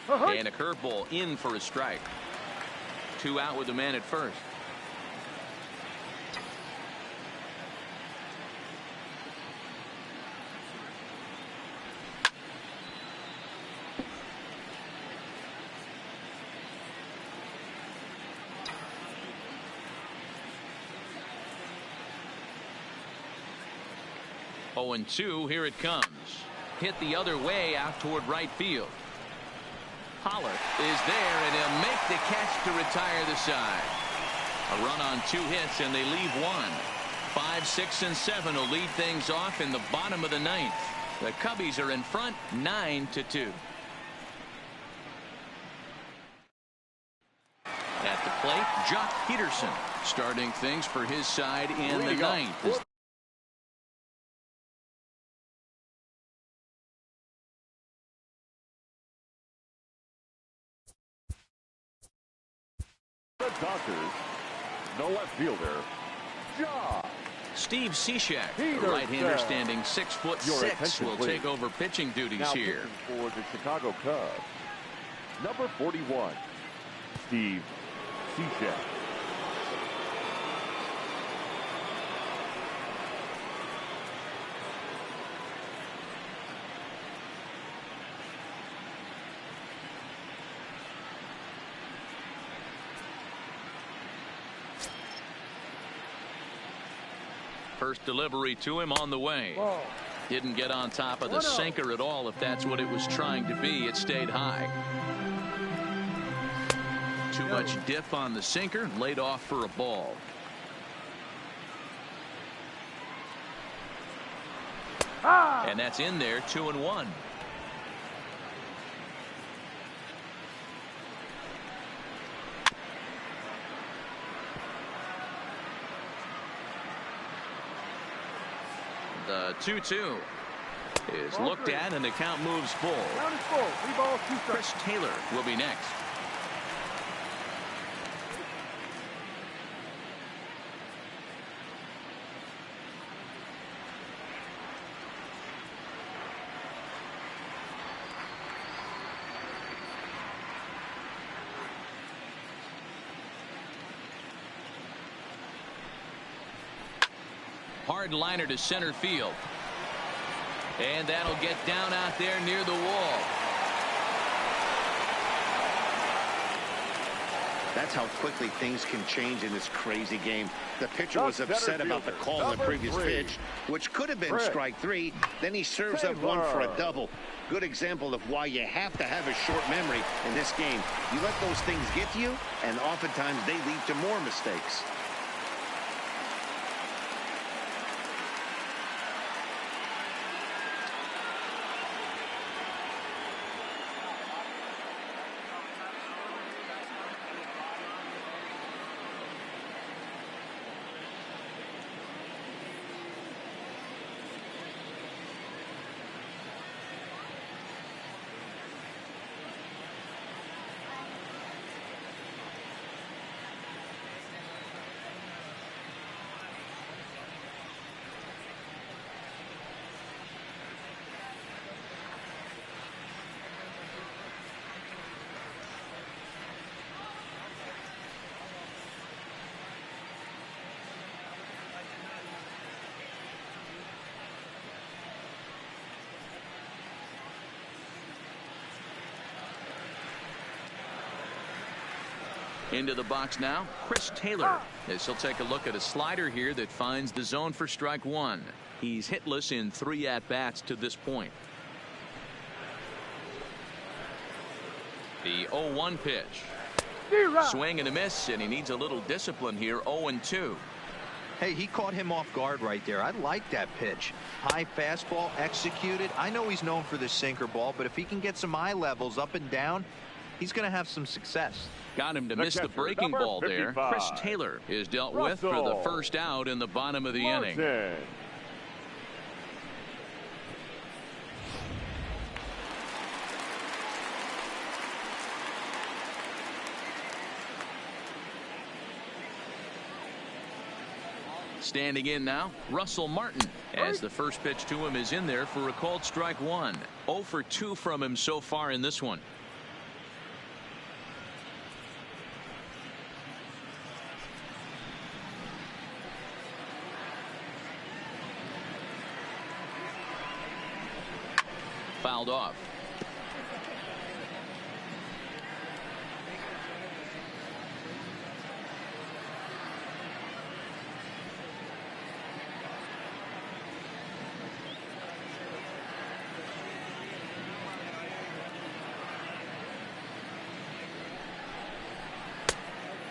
And a curveball in for a strike. 2 out with the man at first. Oh, and 2. Here it comes. Hit the other way out toward right field. Pollock is there, and he'll make the catch to retire the side. A run on 2 hits, and they leave 1. 5, 6, and 7 will lead things off in the bottom of the 9th. The Cubbies are in front 9-2. At the plate, Jock Peterson starting things for his side in the 9th. The Dodgers, the left fielder, Jock. Steve Cishek, the right-hander standing 6'6", will take over pitching duties now here. For the Chicago Cubs, number 41, Steve Cishek. First delivery to him on the way. Didn't get on top of the sinker at all, if that's what it was trying to be. It stayed high. Too much diff on the sinker, laid off for a ball. And that's in there, 2-1. The 2-2 is looked at, and the count moves full. Count is full. 3 balls, 2 strikes. Chris Taylor will be next. Hard liner to center field. And that'll get down out there near the wall. That's how quickly things can change in this crazy game. The pitcher was upset about the call on the previous pitch, which could have been strike 3. Then he serves up one for a double. Good example of why you have to have a short memory in this game. You let those things get to you, and oftentimes they lead to more mistakes. Into the box now, Chris Taylor, as he'll take a look at a slider here that finds the zone for strike 1. He's hitless in 3 at-bats to this point. The 0-1 pitch. Swing and a miss, and he needs a little discipline here. 0-2. Hey, he caught him off guard right there. I like that pitch. High fastball executed. I know he's known for the sinker ball, but if he can get some eye levels up and down, he's going to have some success. Got him to miss the breaking ball there. Chris Taylor is dealt with for the first out in the bottom of the inning. Standing in now, Russell Martin, as the first pitch to him is in there for a called strike one. 0 for 2 from him so far in this one. Fouled off.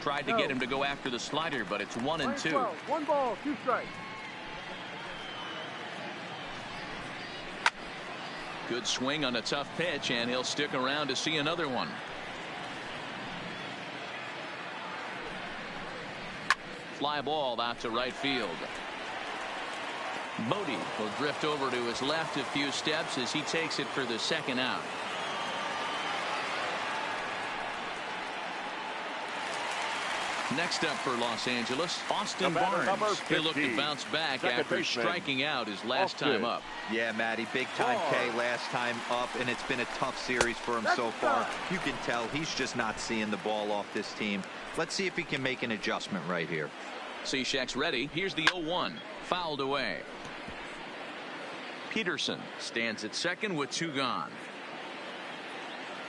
Tried to get him to go after the slider, but it's 1-2. 1 ball, 2 strikes. Good swing on a tough pitch, and he'll stick around to see another one. Fly ball out to right field. Bodie will drift over to his left a few steps as he takes it for the second out. Next up for Los Angeles, Austin Barnes. He looked to bounce back after striking out his last time up. Yeah, Matty, big time K last time up, and it's been a tough series for him so far. You can tell he's just not seeing the ball off this team. Let's see if he can make an adjustment right here. Cishek's ready. Here's the 0-1. Fouled away. Peterson stands at second with 2 gone.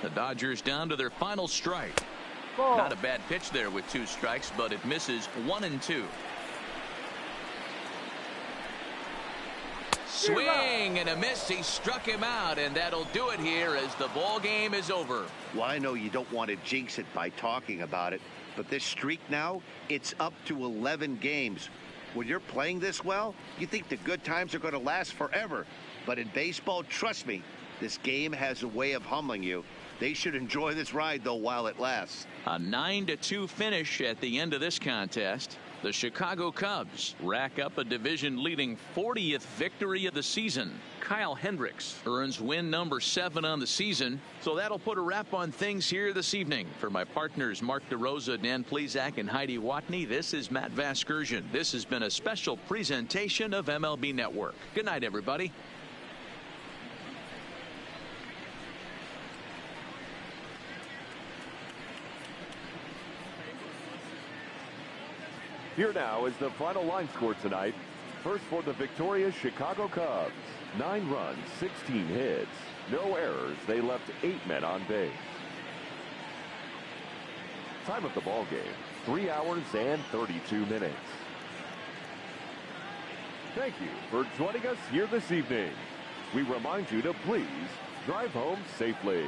The Dodgers down to their final strike. Not a bad pitch there with 2 strikes, but it misses 1-2. Swing and a miss. He struck him out, and that'll do it here as the ball game is over. Well, I know you don't want to jinx it by talking about it, but this streak now, it's up to 11 games. When you're playing this well, you think the good times are going to last forever. But in baseball, trust me, this game has a way of humbling you. They should enjoy this ride, though, while it lasts. A 9-2 finish at the end of this contest. The Chicago Cubs rack up a division-leading 40th victory of the season. Kyle Hendricks earns win number 7 on the season. So that'll put a wrap on things here this evening. For my partners Mark DeRosa, Dan Plesac, and Heidi Watney, this is Matt Vasgersian. This has been a special presentation of MLB Network. Good night, everybody. Here now is the final line score tonight. First for the victorious Chicago Cubs. 9 runs, 16 hits. No errors. They left 8 men on base. Time of the ball game, 3 hours and 32 minutes. Thank you for joining us here this evening. We remind you to please drive home safely.